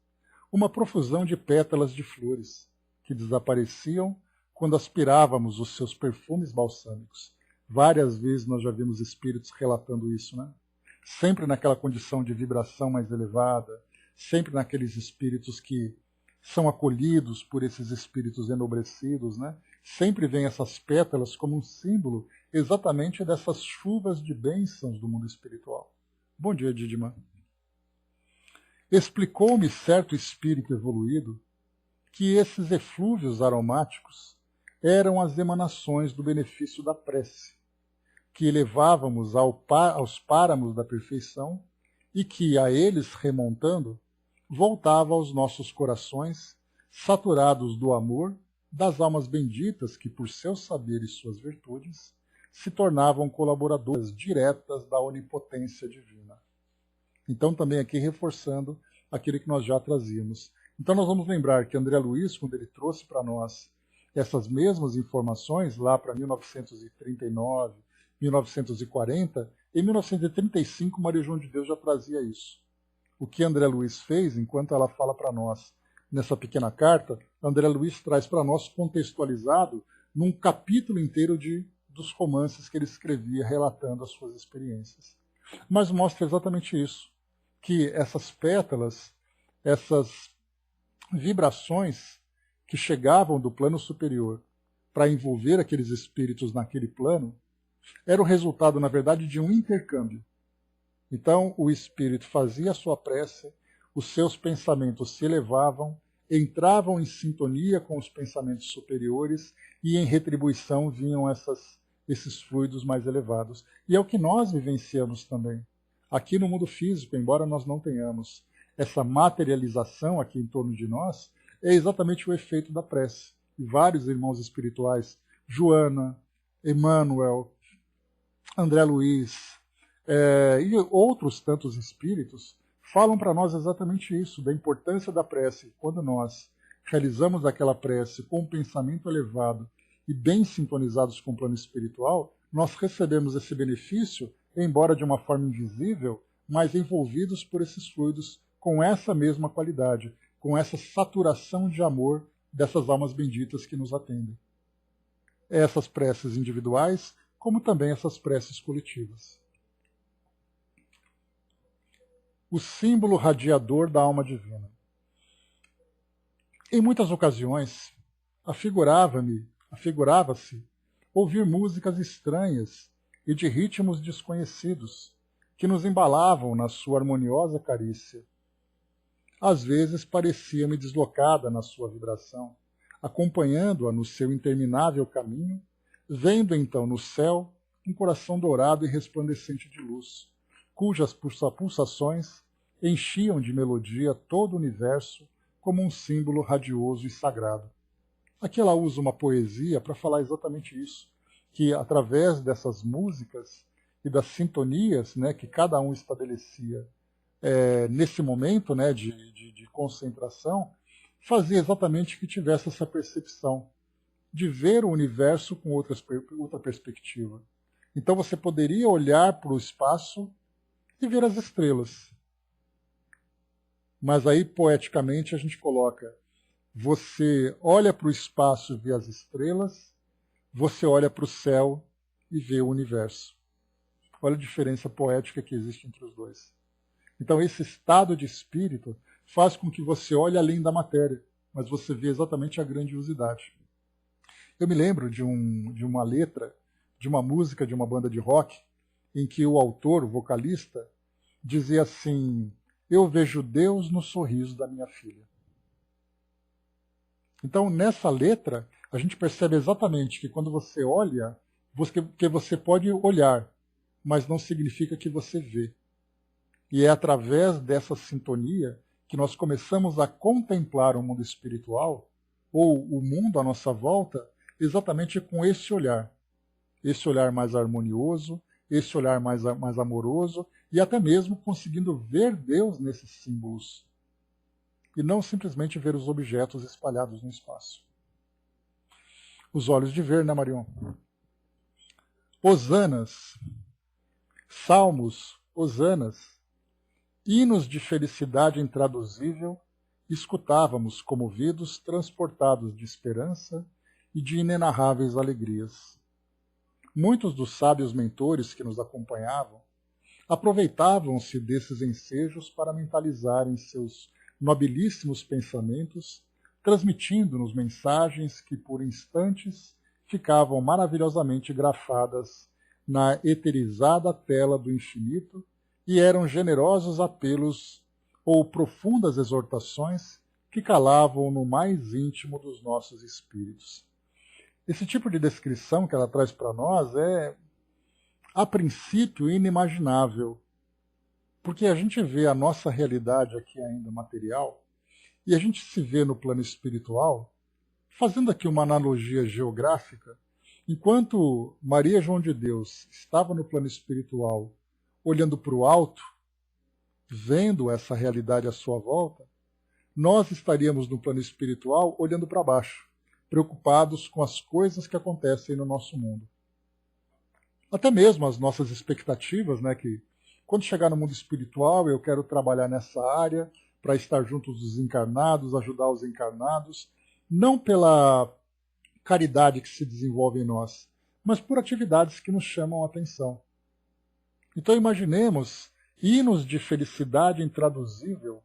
uma profusão de pétalas de flores, que desapareciam quando aspirávamos os seus perfumes balsâmicos. Várias vezes nós já vimos espíritos relatando isso, né? Sempre naquela condição de vibração mais elevada, sempre naqueles espíritos que são acolhidos por esses espíritos enobrecidos, né? Sempre vem essas pétalas como um símbolo exatamente dessas chuvas de bênçãos do mundo espiritual. Bom dia, Didima. Explicou-me certo espírito evoluído que esses eflúvios aromáticos eram as emanações do benefício da prece, que elevávamos aos páramos da perfeição e que, a eles remontando, voltava aos nossos corações, saturados do amor das almas benditas que, por seu saber e suas virtudes, se tornavam colaboradoras diretas da onipotência divina. Então, também aqui reforçando aquilo que nós já trazíamos. Então, nós vamos lembrar que André Luiz, quando ele trouxe para nós essas mesmas informações, lá para 1939, 1940, em 1935, Maria João de Deus já trazia isso. O que André Luiz fez, enquanto ela fala para nós nessa pequena carta, André Luiz traz para nós contextualizado num capítulo inteiro dos romances que ele escrevia relatando as suas experiências. Mas mostra exatamente isso, que essas pétalas, essas vibrações que chegavam do plano superior para envolver aqueles espíritos naquele plano, era o resultado, na verdade, de um intercâmbio. Então, o espírito fazia a sua prece, os seus pensamentos se elevavam, entravam em sintonia com os pensamentos superiores e, em retribuição, vinham esses fluidos mais elevados. E é o que nós vivenciamos também. Aqui no mundo físico, embora nós não tenhamos essa materialização aqui em torno de nós, é exatamente o efeito da prece. E vários irmãos espirituais, Joana, Emmanuel, André Luiz e outros tantos espíritos, falam para nós exatamente isso, da importância da prece. Quando nós realizamos aquela prece com um pensamento elevado e bem sintonizados com o plano espiritual, nós recebemos esse benefício, embora de uma forma invisível, mas envolvidos por esses fluidos com essa mesma qualidade, com essa saturação de amor dessas almas benditas que nos atendem. Essas preces individuais, como também essas preces coletivas. O símbolo radiador da alma divina. Em muitas ocasiões, afigurava-se ouvir músicas estranhas e de ritmos desconhecidos, que nos embalavam na sua harmoniosa carícia. Às vezes parecia-me deslocada na sua vibração, acompanhando-a no seu interminável caminho, vendo então no céu um coração dourado e resplandecente de luz, cujas pulsações enchiam de melodia todo o universo como um símbolo radioso e sagrado. Aqui ela usa uma poesia para falar exatamente isso, que através dessas músicas e das sintonias, né, que cada um estabelecia nesse momento, né, de concentração, fazia exatamente que tivesse essa percepção de ver o universo com outra perspectiva. Então você poderia olhar para o espaço e ver as estrelas. Mas aí, poeticamente, a gente coloca: você olha para o espaço e vê as estrelas, você olha para o céu e vê o universo. Olha a diferença poética que existe entre os dois. Então, esse estado de espírito faz com que você olhe além da matéria, mas você vê exatamente a grandiosidade. Eu me lembro de uma letra, de uma música de uma banda de rock, em que o autor, o vocalista, dizia assim: eu vejo Deus no sorriso da minha filha. Então, nessa letra, a gente percebe exatamente que quando você olha, que você pode olhar, mas não significa que você vê. E é através dessa sintonia que nós começamos a contemplar o mundo espiritual, ou o mundo à nossa volta, exatamente com esse olhar mais harmonioso, esse olhar mais amoroso, e até mesmo conseguindo ver Deus nesses símbolos, e não simplesmente ver os objetos espalhados no espaço. Os olhos de ver, né, Marion? Hosanas, salmos, hosanas, hinos de felicidade intraduzível escutávamos, comovidos, transportados de esperança e de inenarráveis alegrias. Muitos dos sábios mentores que nos acompanhavam aproveitavam-se desses ensejos para mentalizarem seus nobilíssimos pensamentos, transmitindo-nos mensagens que, por instantes, ficavam maravilhosamente grafadas na eterizada tela do infinito e eram generosos apelos ou profundas exortações que calavam no mais íntimo dos nossos espíritos. Esse tipo de descrição que ela traz para nós é, a princípio, inimaginável, porque a gente vê a nossa realidade aqui ainda material e a gente se vê no plano espiritual, fazendo aqui uma analogia geográfica, enquanto Maria João de Deus estava no plano espiritual, olhando para o alto, vendo essa realidade à sua volta, nós estaríamos no plano espiritual olhando para baixo, preocupados com as coisas que acontecem no nosso mundo. Até mesmo as nossas expectativas, né, que quando chegar no mundo espiritual eu quero trabalhar nessa área para estar junto dos encarnados, ajudar os encarnados, não pela caridade que se desenvolve em nós, mas por atividades que nos chamam a atenção. Então imaginemos hinos de felicidade intraduzível.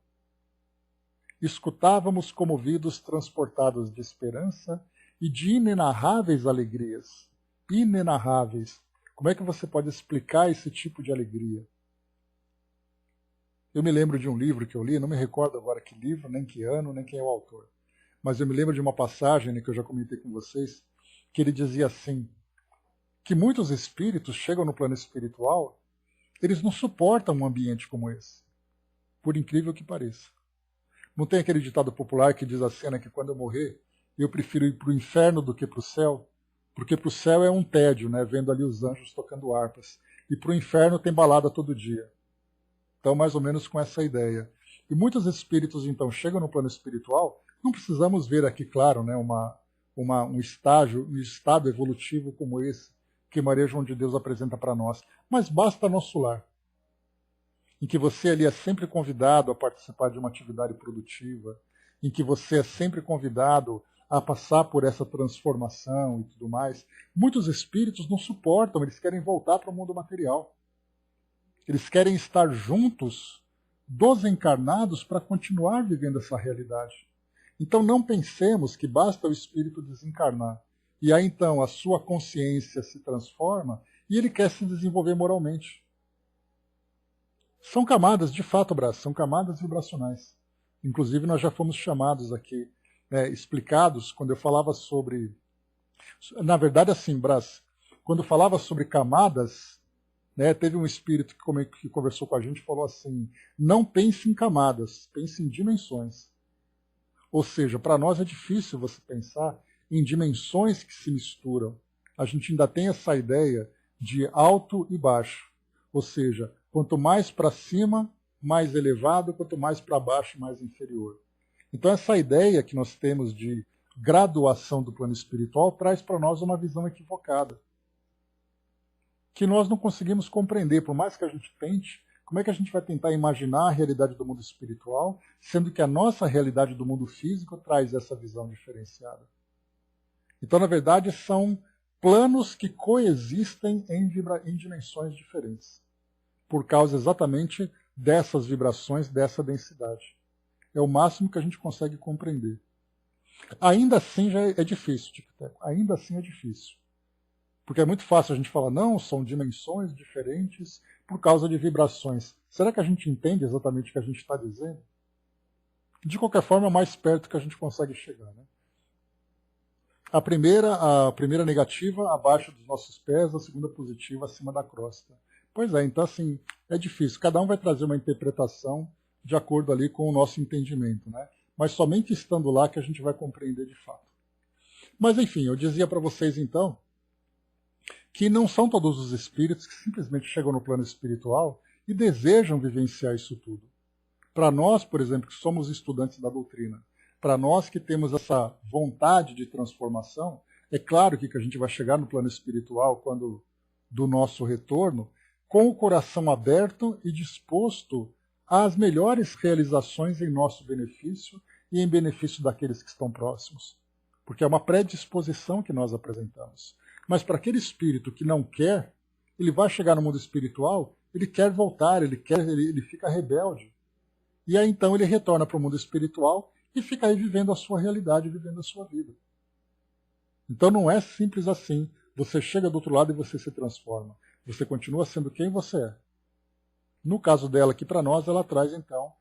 Escutávamos comovidos, transportados de esperança e de inenarráveis alegrias. Inenarráveis. Como é que você pode explicar esse tipo de alegria? Eu me lembro de um livro que eu li, não me recordo agora que livro, nem que ano, nem quem é o autor. Mas eu me lembro de uma passagem, né, que eu já comentei com vocês, que ele dizia assim, que muitos espíritos chegam no plano espiritual, eles não suportam um ambiente como esse, por incrível que pareça. Não tem aquele ditado popular que diz assim, né, que quando eu morrer, eu prefiro ir para o inferno do que para o céu, porque para o céu é um tédio, né, vendo ali os anjos tocando harpas, e para o inferno tem balada todo dia. Então, mais ou menos com essa ideia. E muitos espíritos, então, chegam no plano espiritual, não precisamos ver aqui, claro, né, um estado evolutivo como esse, que Maria João de Deus apresenta para nós, mas basta nosso lar, em que você ali é sempre convidado a participar de uma atividade produtiva, em que você é sempre convidado a passar por essa transformação e tudo mais. Muitos espíritos não suportam, eles querem voltar para o mundo material. Eles querem estar juntos dos encarnados para continuar vivendo essa realidade. Então não pensemos que basta o espírito desencarnar e aí então a sua consciência se transforma e ele quer se desenvolver moralmente. São camadas, de fato, Brás, são camadas vibracionais. Inclusive nós já fomos chamados aqui, né, explicados, quando eu falava sobre... Na verdade, assim, Brás, quando eu falava sobre camadas, né, teve um espírito que conversou com a gente e falou assim, não pense em camadas, pense em dimensões. Ou seja, para nós é difícil você pensar em dimensões que se misturam. A gente ainda tem essa ideia de alto e baixo. Ou seja, quanto mais para cima, mais elevado, quanto mais para baixo, mais inferior. Então essa ideia que nós temos de graduação do plano espiritual traz para nós uma visão equivocada, que nós não conseguimos compreender, por mais que a gente tente. Como é que a gente vai tentar imaginar a realidade do mundo espiritual, sendo que a nossa realidade do mundo físico traz essa visão diferenciada? Então, na verdade, são planos que coexistem em dimensões diferentes, por causa exatamente dessas vibrações, dessa densidade. É o máximo que a gente consegue compreender. Ainda assim já é difícil, Tico-Teco. Ainda assim é difícil. Porque é muito fácil a gente falar, não, são dimensões diferentes por causa de vibrações. Será que a gente entende exatamente o que a gente está dizendo? De qualquer forma, é o mais perto que a gente consegue chegar, né? A primeira negativa abaixo dos nossos pés, a segunda positiva acima da crosta. Pois é, então assim, é difícil. Cada um vai trazer uma interpretação de acordo ali com o nosso entendimento, né? Mas somente estando lá que a gente vai compreender de fato. Mas enfim, eu dizia para vocês então que não são todos os espíritos que simplesmente chegam no plano espiritual e desejam vivenciar isso tudo. Para nós, por exemplo, que somos estudantes da doutrina, para nós que temos essa vontade de transformação, é claro que a gente vai chegar no plano espiritual quando do nosso retorno, com o coração aberto e disposto às melhores realizações em nosso benefício e em benefício daqueles que estão próximos. Porque é uma predisposição que nós apresentamos. Mas para aquele espírito que não quer, ele vai chegar no mundo espiritual, ele quer voltar, ele fica rebelde. E aí então ele retorna para o mundo espiritual e fica aí vivendo a sua realidade, vivendo a sua vida. Então não é simples assim. Você chega do outro lado e você se transforma. Você continua sendo quem você é. No caso dela aqui para nós, ela traz então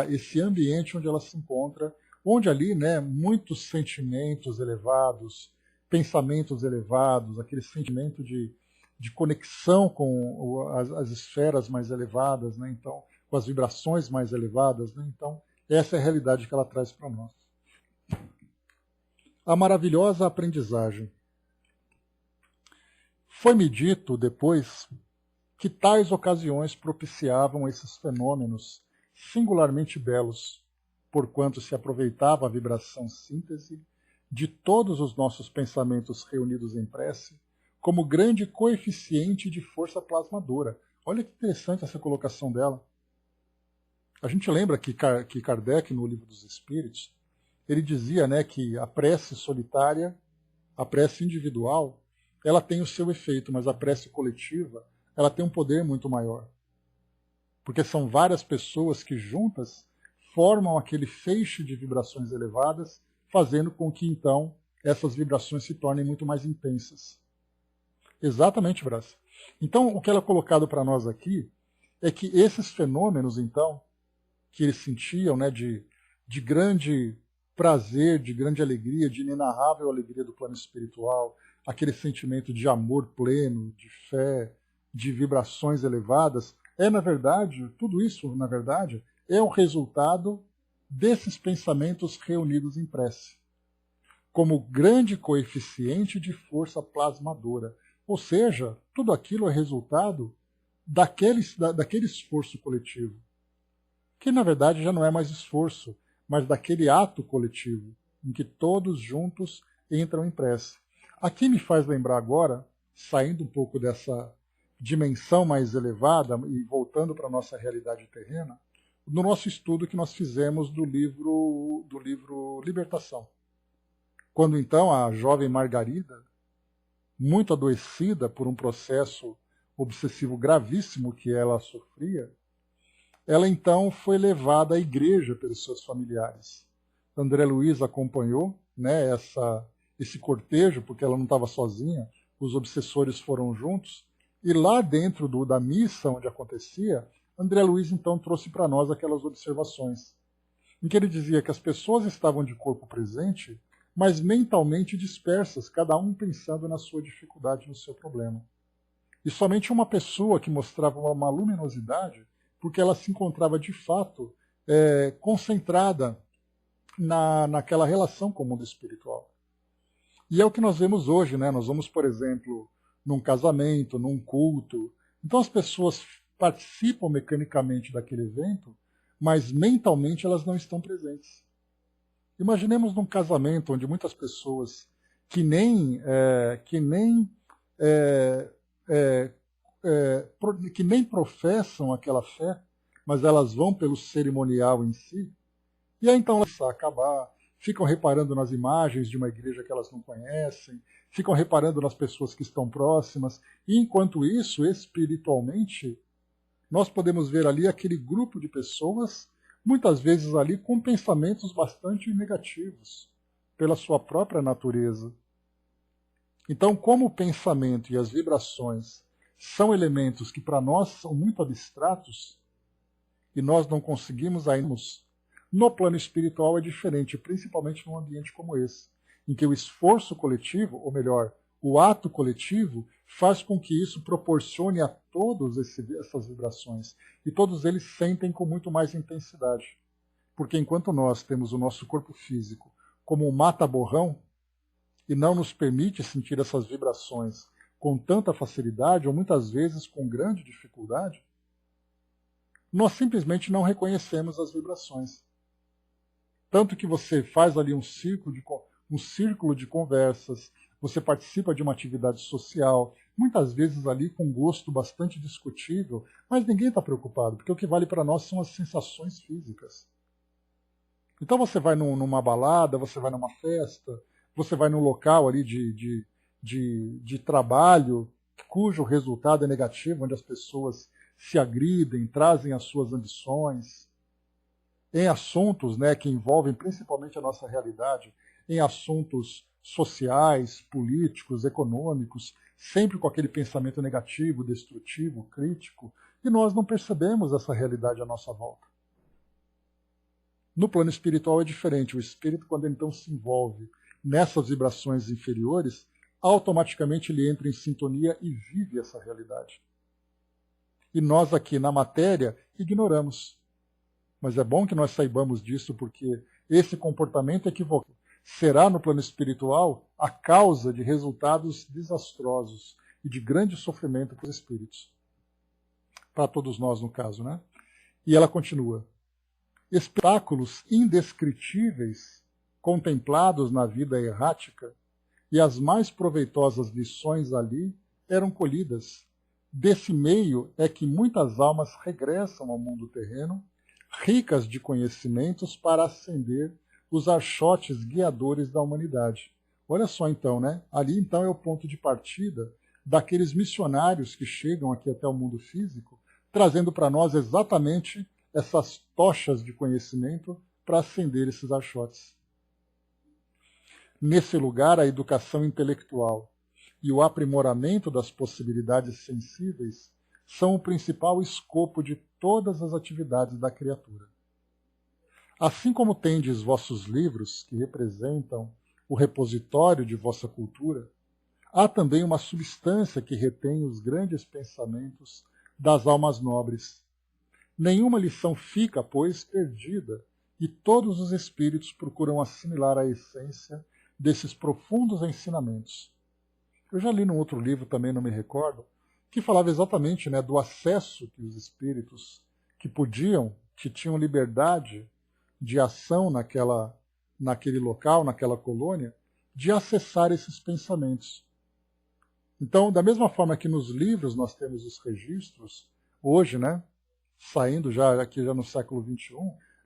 esse ambiente onde ela se encontra, onde ali, né, muitos sentimentos elevados, pensamentos elevados, aquele sentimento de conexão com as esferas mais elevadas, né, então, com as vibrações mais elevadas. Né, então, essa é a realidade que ela traz para nós. A maravilhosa aprendizagem. Foi-me dito depois que tais ocasiões propiciavam esses fenômenos singularmente belos, porquanto se aproveitava a vibração síntese de todos os nossos pensamentos reunidos em prece como grande coeficiente de força plasmadora. Olha que interessante essa colocação dela. A gente lembra que Kardec, no Livro dos Espíritos, ele dizia, né, que a prece solitária, a prece individual, ela tem o seu efeito, mas a prece coletiva, ela tem um poder muito maior. Porque são várias pessoas que juntas formam aquele feixe de vibrações elevadas, fazendo com que então essas vibrações se tornem muito mais intensas. Exatamente, Brás. Então, o que ela é colocado para nós aqui é que esses fenômenos, então, que eles sentiam, né, de grande prazer, de grande alegria, de inenarrável alegria do plano espiritual, aquele sentimento de amor pleno, de fé, de vibrações elevadas, na verdade, tudo isso, na verdade, é o resultado desses pensamentos reunidos em prece, como grande coeficiente de força plasmadora. Ou seja, tudo aquilo é resultado daquele esforço coletivo, que na verdade já não é mais esforço, mas daquele ato coletivo, em que todos juntos entram em prece. Aqui me faz lembrar agora, saindo um pouco dessa dimensão mais elevada e voltando para a nossa realidade terrena, no nosso estudo que nós fizemos do livro Libertação. Quando então a jovem Margarida, muito adoecida por um processo obsessivo gravíssimo que ela sofria, ela então foi levada à igreja pelos seus familiares. André Luiz acompanhou, né, esse cortejo, porque ela não estava sozinha, os obsessores foram juntos, e lá dentro da missa onde acontecia, André Luiz então trouxe para nós aquelas observações, em que ele dizia que as pessoas estavam de corpo presente, mas mentalmente dispersas, cada um pensando na sua dificuldade, no seu problema. E somente uma pessoa que mostrava uma luminosidade, porque ela se encontrava de fato concentrada naquela relação com o mundo espiritual. E é o que nós vemos hoje, né? Nós vamos, por exemplo, num casamento, num culto. Então as pessoas participam mecanicamente daquele evento, mas mentalmente elas não estão presentes. Imaginemos num casamento onde muitas pessoas que nem professam aquela fé, mas elas vão pelo cerimonial em si, e aí então elas acabar, ficam reparando nas imagens de uma igreja que elas não conhecem, ficam reparando nas pessoas que estão próximas, e enquanto isso, espiritualmente, nós podemos ver ali aquele grupo de pessoas, muitas vezes ali com pensamentos bastante negativos, pela sua própria natureza. Então, como o pensamento e as vibrações são elementos que para nós são muito abstratos, e nós não conseguimos ainda, no plano espiritual é diferente, principalmente num ambiente como esse, em que o esforço coletivo, ou melhor, o ato coletivo, faz com que isso proporcione a todos essas vibrações, e todos eles sentem com muito mais intensidade. Porque enquanto nós temos o nosso corpo físico como um mata-borrão, e não nos permite sentir essas vibrações com tanta facilidade, ou muitas vezes com grande dificuldade, nós simplesmente não reconhecemos as vibrações. Tanto que você faz ali um círculo de conversas, você participa de uma atividade social, muitas vezes ali com gosto bastante discutível, mas ninguém está preocupado, porque o que vale para nós são as sensações físicas. Então você vai numa balada, você vai numa festa, você vai num local ali de trabalho cujo resultado é negativo, onde as pessoas se agridem, trazem as suas ambições, em assuntos, né, que envolvem principalmente a nossa realidade, em assuntos sociais, políticos, econômicos, sempre com aquele pensamento negativo, destrutivo, crítico, e nós não percebemos essa realidade à nossa volta. No plano espiritual é diferente. O espírito, quando ele então se envolve nessas vibrações inferiores, automaticamente ele entra em sintonia e vive essa realidade. E nós aqui na matéria ignoramos. Mas é bom que nós saibamos disso, porque esse comportamento equivocado será, no plano espiritual, a causa de resultados desastrosos e de grande sofrimento para os espíritos. Para todos nós, no caso, né? E ela continua. Espetáculos indescritíveis contemplados na vida errática e as mais proveitosas lições ali eram colhidas. Desse meio é que muitas almas regressam ao mundo terreno, ricas de conhecimentos para ascender os archotes guiadores da humanidade. Olha só então, né? Ali então é o ponto de partida daqueles missionários que chegam aqui até o mundo físico, trazendo para nós exatamente essas tochas de conhecimento para acender esses archotes. Nesse lugar, a educação intelectual e o aprimoramento das possibilidades sensíveis são o principal escopo de todas as atividades da criatura. Assim como tendes vossos livros, que representam o repositório de vossa cultura, há também uma substância que retém os grandes pensamentos das almas nobres. Nenhuma lição fica, pois, perdida, e todos os espíritos procuram assimilar a essência desses profundos ensinamentos. Eu já li num outro livro, também não me recordo, que falava exatamente, né, do acesso que os espíritos que podiam, que tinham liberdade de ação naquele local, naquela colônia, de acessar esses pensamentos. Então, da mesma forma que nos livros nós temos os registros, hoje, né, saindo já aqui já no século XXI,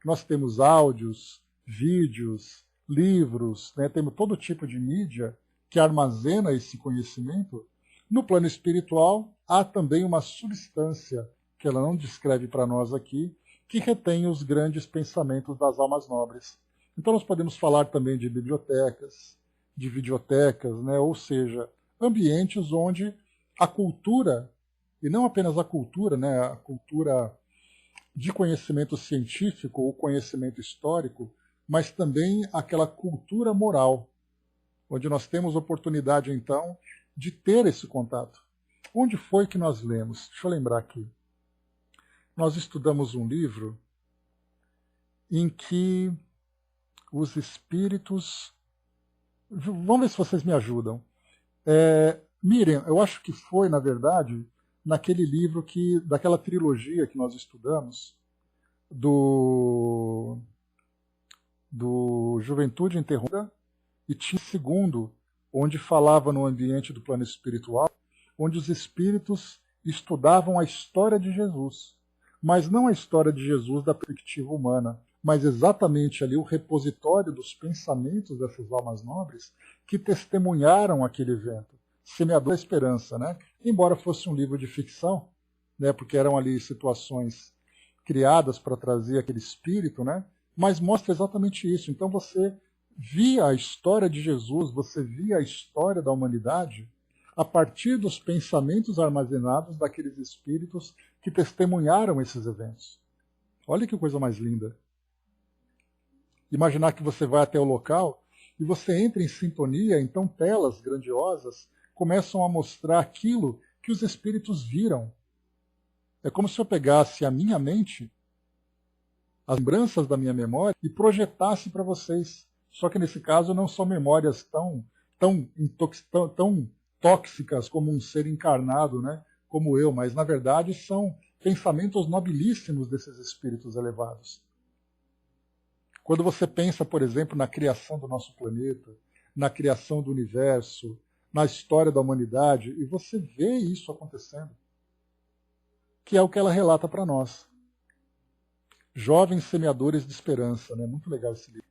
nós temos áudios, vídeos, livros, né, temos todo tipo de mídia que armazena esse conhecimento. No plano espiritual, há também uma substância, que ela não descreve para nós aqui, que retém os grandes pensamentos das almas nobres. Então nós podemos falar também de bibliotecas, de videotecas, né, ou seja, ambientes onde a cultura, e não apenas a cultura, né, a cultura de conhecimento científico ou conhecimento histórico, mas também aquela cultura moral, onde nós temos oportunidade, então, de ter esse contato. Onde foi que nós lemos? Deixa eu lembrar aqui. Nós estudamos um livro em que os espíritos... Vamos ver se vocês me ajudam. Miriam, eu acho que foi, na verdade, naquele livro daquela trilogia que nós estudamos, do Juventude Interrompida, e tinha segundo, onde falava no ambiente do plano espiritual, onde os espíritos estudavam a história de Jesus, mas não a história de Jesus da perspectiva humana, mas exatamente ali o repositório dos pensamentos dessas almas nobres que testemunharam aquele evento. Semeador da Esperança, né? Embora fosse um livro de ficção, né? Porque eram ali situações criadas para trazer aquele espírito, né? Mas mostra exatamente isso. Então você via a história de Jesus, você via a história da humanidade a partir dos pensamentos armazenados daqueles espíritos que testemunharam esses eventos. Olha que coisa mais linda. Imaginar que você vai até o local e você entra em sintonia, então telas grandiosas começam a mostrar aquilo que os espíritos viram. É como se eu pegasse a minha mente, as lembranças da minha memória, e projetasse para vocês. Só que nesse caso não são memórias tão tóxicas como um ser encarnado, né, como eu, mas na verdade são pensamentos nobilíssimos desses espíritos elevados. Quando você pensa, por exemplo, na criação do nosso planeta, na criação do universo, na história da humanidade, e você vê isso acontecendo, que é o que ela relata para nós. Jovens Semeadores de Esperança, né? Muito legal esse livro.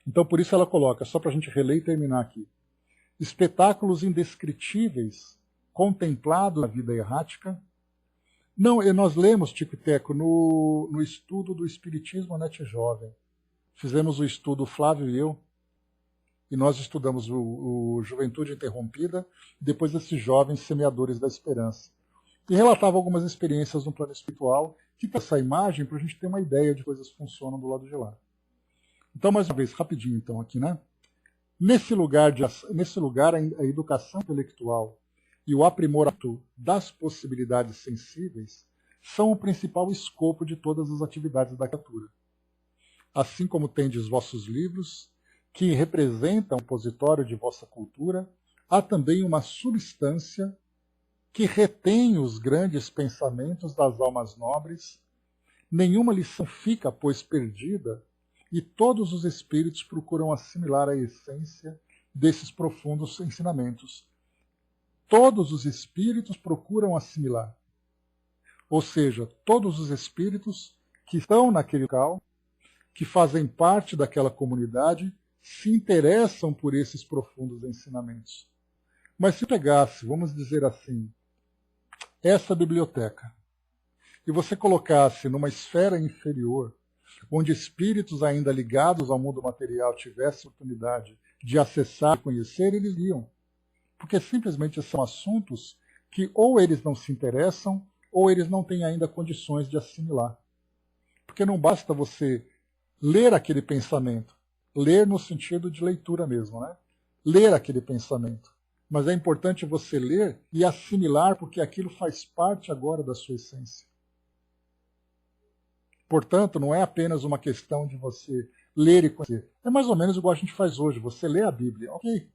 Então, por isso ela coloca, só para a gente reler e terminar aqui, espetáculos indescritíveis contemplados na vida errática. Não, nós lemos, Tico e Teco, no estudo do Espiritismo Net Jovem. Fizemos o estudo, Flávio e eu, e nós estudamos o Juventude Interrompida, e depois esses Jovens Semeadores da Esperança. E relatava algumas experiências no plano espiritual, que tem essa imagem para a gente ter uma ideia de coisas que funcionam do lado de lá. Então, mais uma vez, rapidinho então aqui, né? Nesse lugar, a educação intelectual e o aprimoramento das possibilidades sensíveis são o principal escopo de todas as atividades da criatura. Assim como tendes vossos livros, que representam o repositório de vossa cultura, há também uma substância que retém os grandes pensamentos das almas nobres. Nenhuma lição fica, pois, perdida, e todos os espíritos procuram assimilar a essência desses profundos ensinamentos. Todos os espíritos procuram assimilar. Ou seja, todos os espíritos que estão naquele local, que fazem parte daquela comunidade, se interessam por esses profundos ensinamentos. Mas se pegasse, vamos dizer assim, essa biblioteca, e você colocasse numa esfera inferior, onde espíritos ainda ligados ao mundo material tivessem oportunidade de acessar e conhecer, eles iam. Porque simplesmente são assuntos que ou eles não se interessam, ou eles não têm ainda condições de assimilar. Porque não basta você ler aquele pensamento, ler no sentido de leitura mesmo, né? Ler aquele pensamento. Mas é importante você ler e assimilar, porque aquilo faz parte agora da sua essência. Portanto, não é apenas uma questão de você ler e conhecer. É mais ou menos igual a gente faz hoje. Você lê a Bíblia, ok.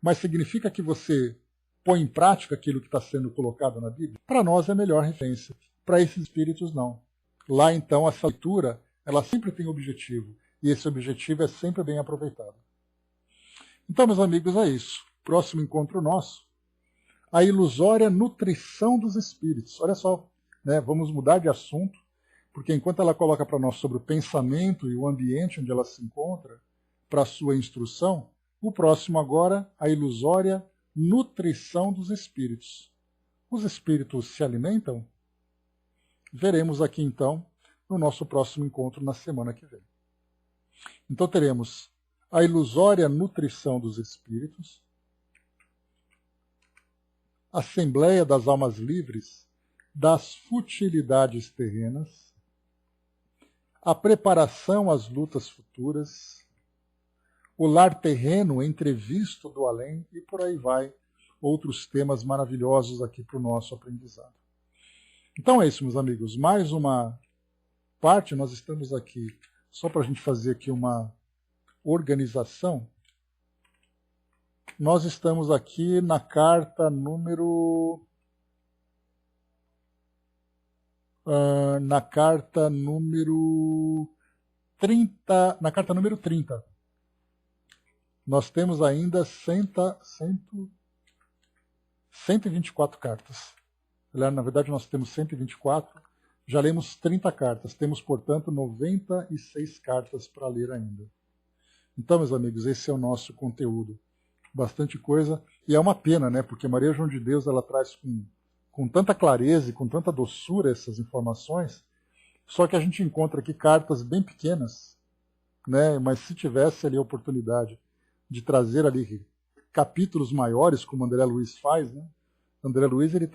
Mas significa que você põe em prática aquilo que está sendo colocado na Bíblia? Para nós é a melhor referência. Para esses espíritos, não. Lá, então, essa leitura, ela sempre tem objetivo. E esse objetivo é sempre bem aproveitado. Então, meus amigos, é isso. Próximo encontro nosso, a ilusória nutrição dos espíritos. Olha só, né? Vamos mudar de assunto, porque enquanto ela coloca para nós sobre o pensamento e o ambiente onde ela se encontra, para a sua instrução, o próximo agora, a ilusória nutrição dos espíritos. Os espíritos se alimentam? Veremos aqui então, no nosso próximo encontro na semana que vem. Então teremos a ilusória nutrição dos espíritos, Assembleia das Almas Livres das futilidades terrenas, a preparação às lutas futuras, o lar terreno entrevisto do além e por aí vai, outros temas maravilhosos aqui para o nosso aprendizado. Então é isso, meus amigos, mais uma parte, nós estamos aqui só para a gente fazer aqui uma organização. Nós estamos aqui na carta número... na carta número 30. Nós temos ainda 124 cartas. Na verdade, nós temos 124. Já lemos 30 cartas. Temos, portanto, 96 cartas para ler ainda. Então, meus amigos, esse é o nosso conteúdo. Bastante coisa. E é uma pena, né? Porque Maria João de Deus, ela traz com tanta clareza e com tanta doçura essas informações, só que a gente encontra aqui cartas bem pequenas, né? Mas se tivesse ali a oportunidade de trazer ali capítulos maiores, como André Luiz faz, né? André Luiz, ele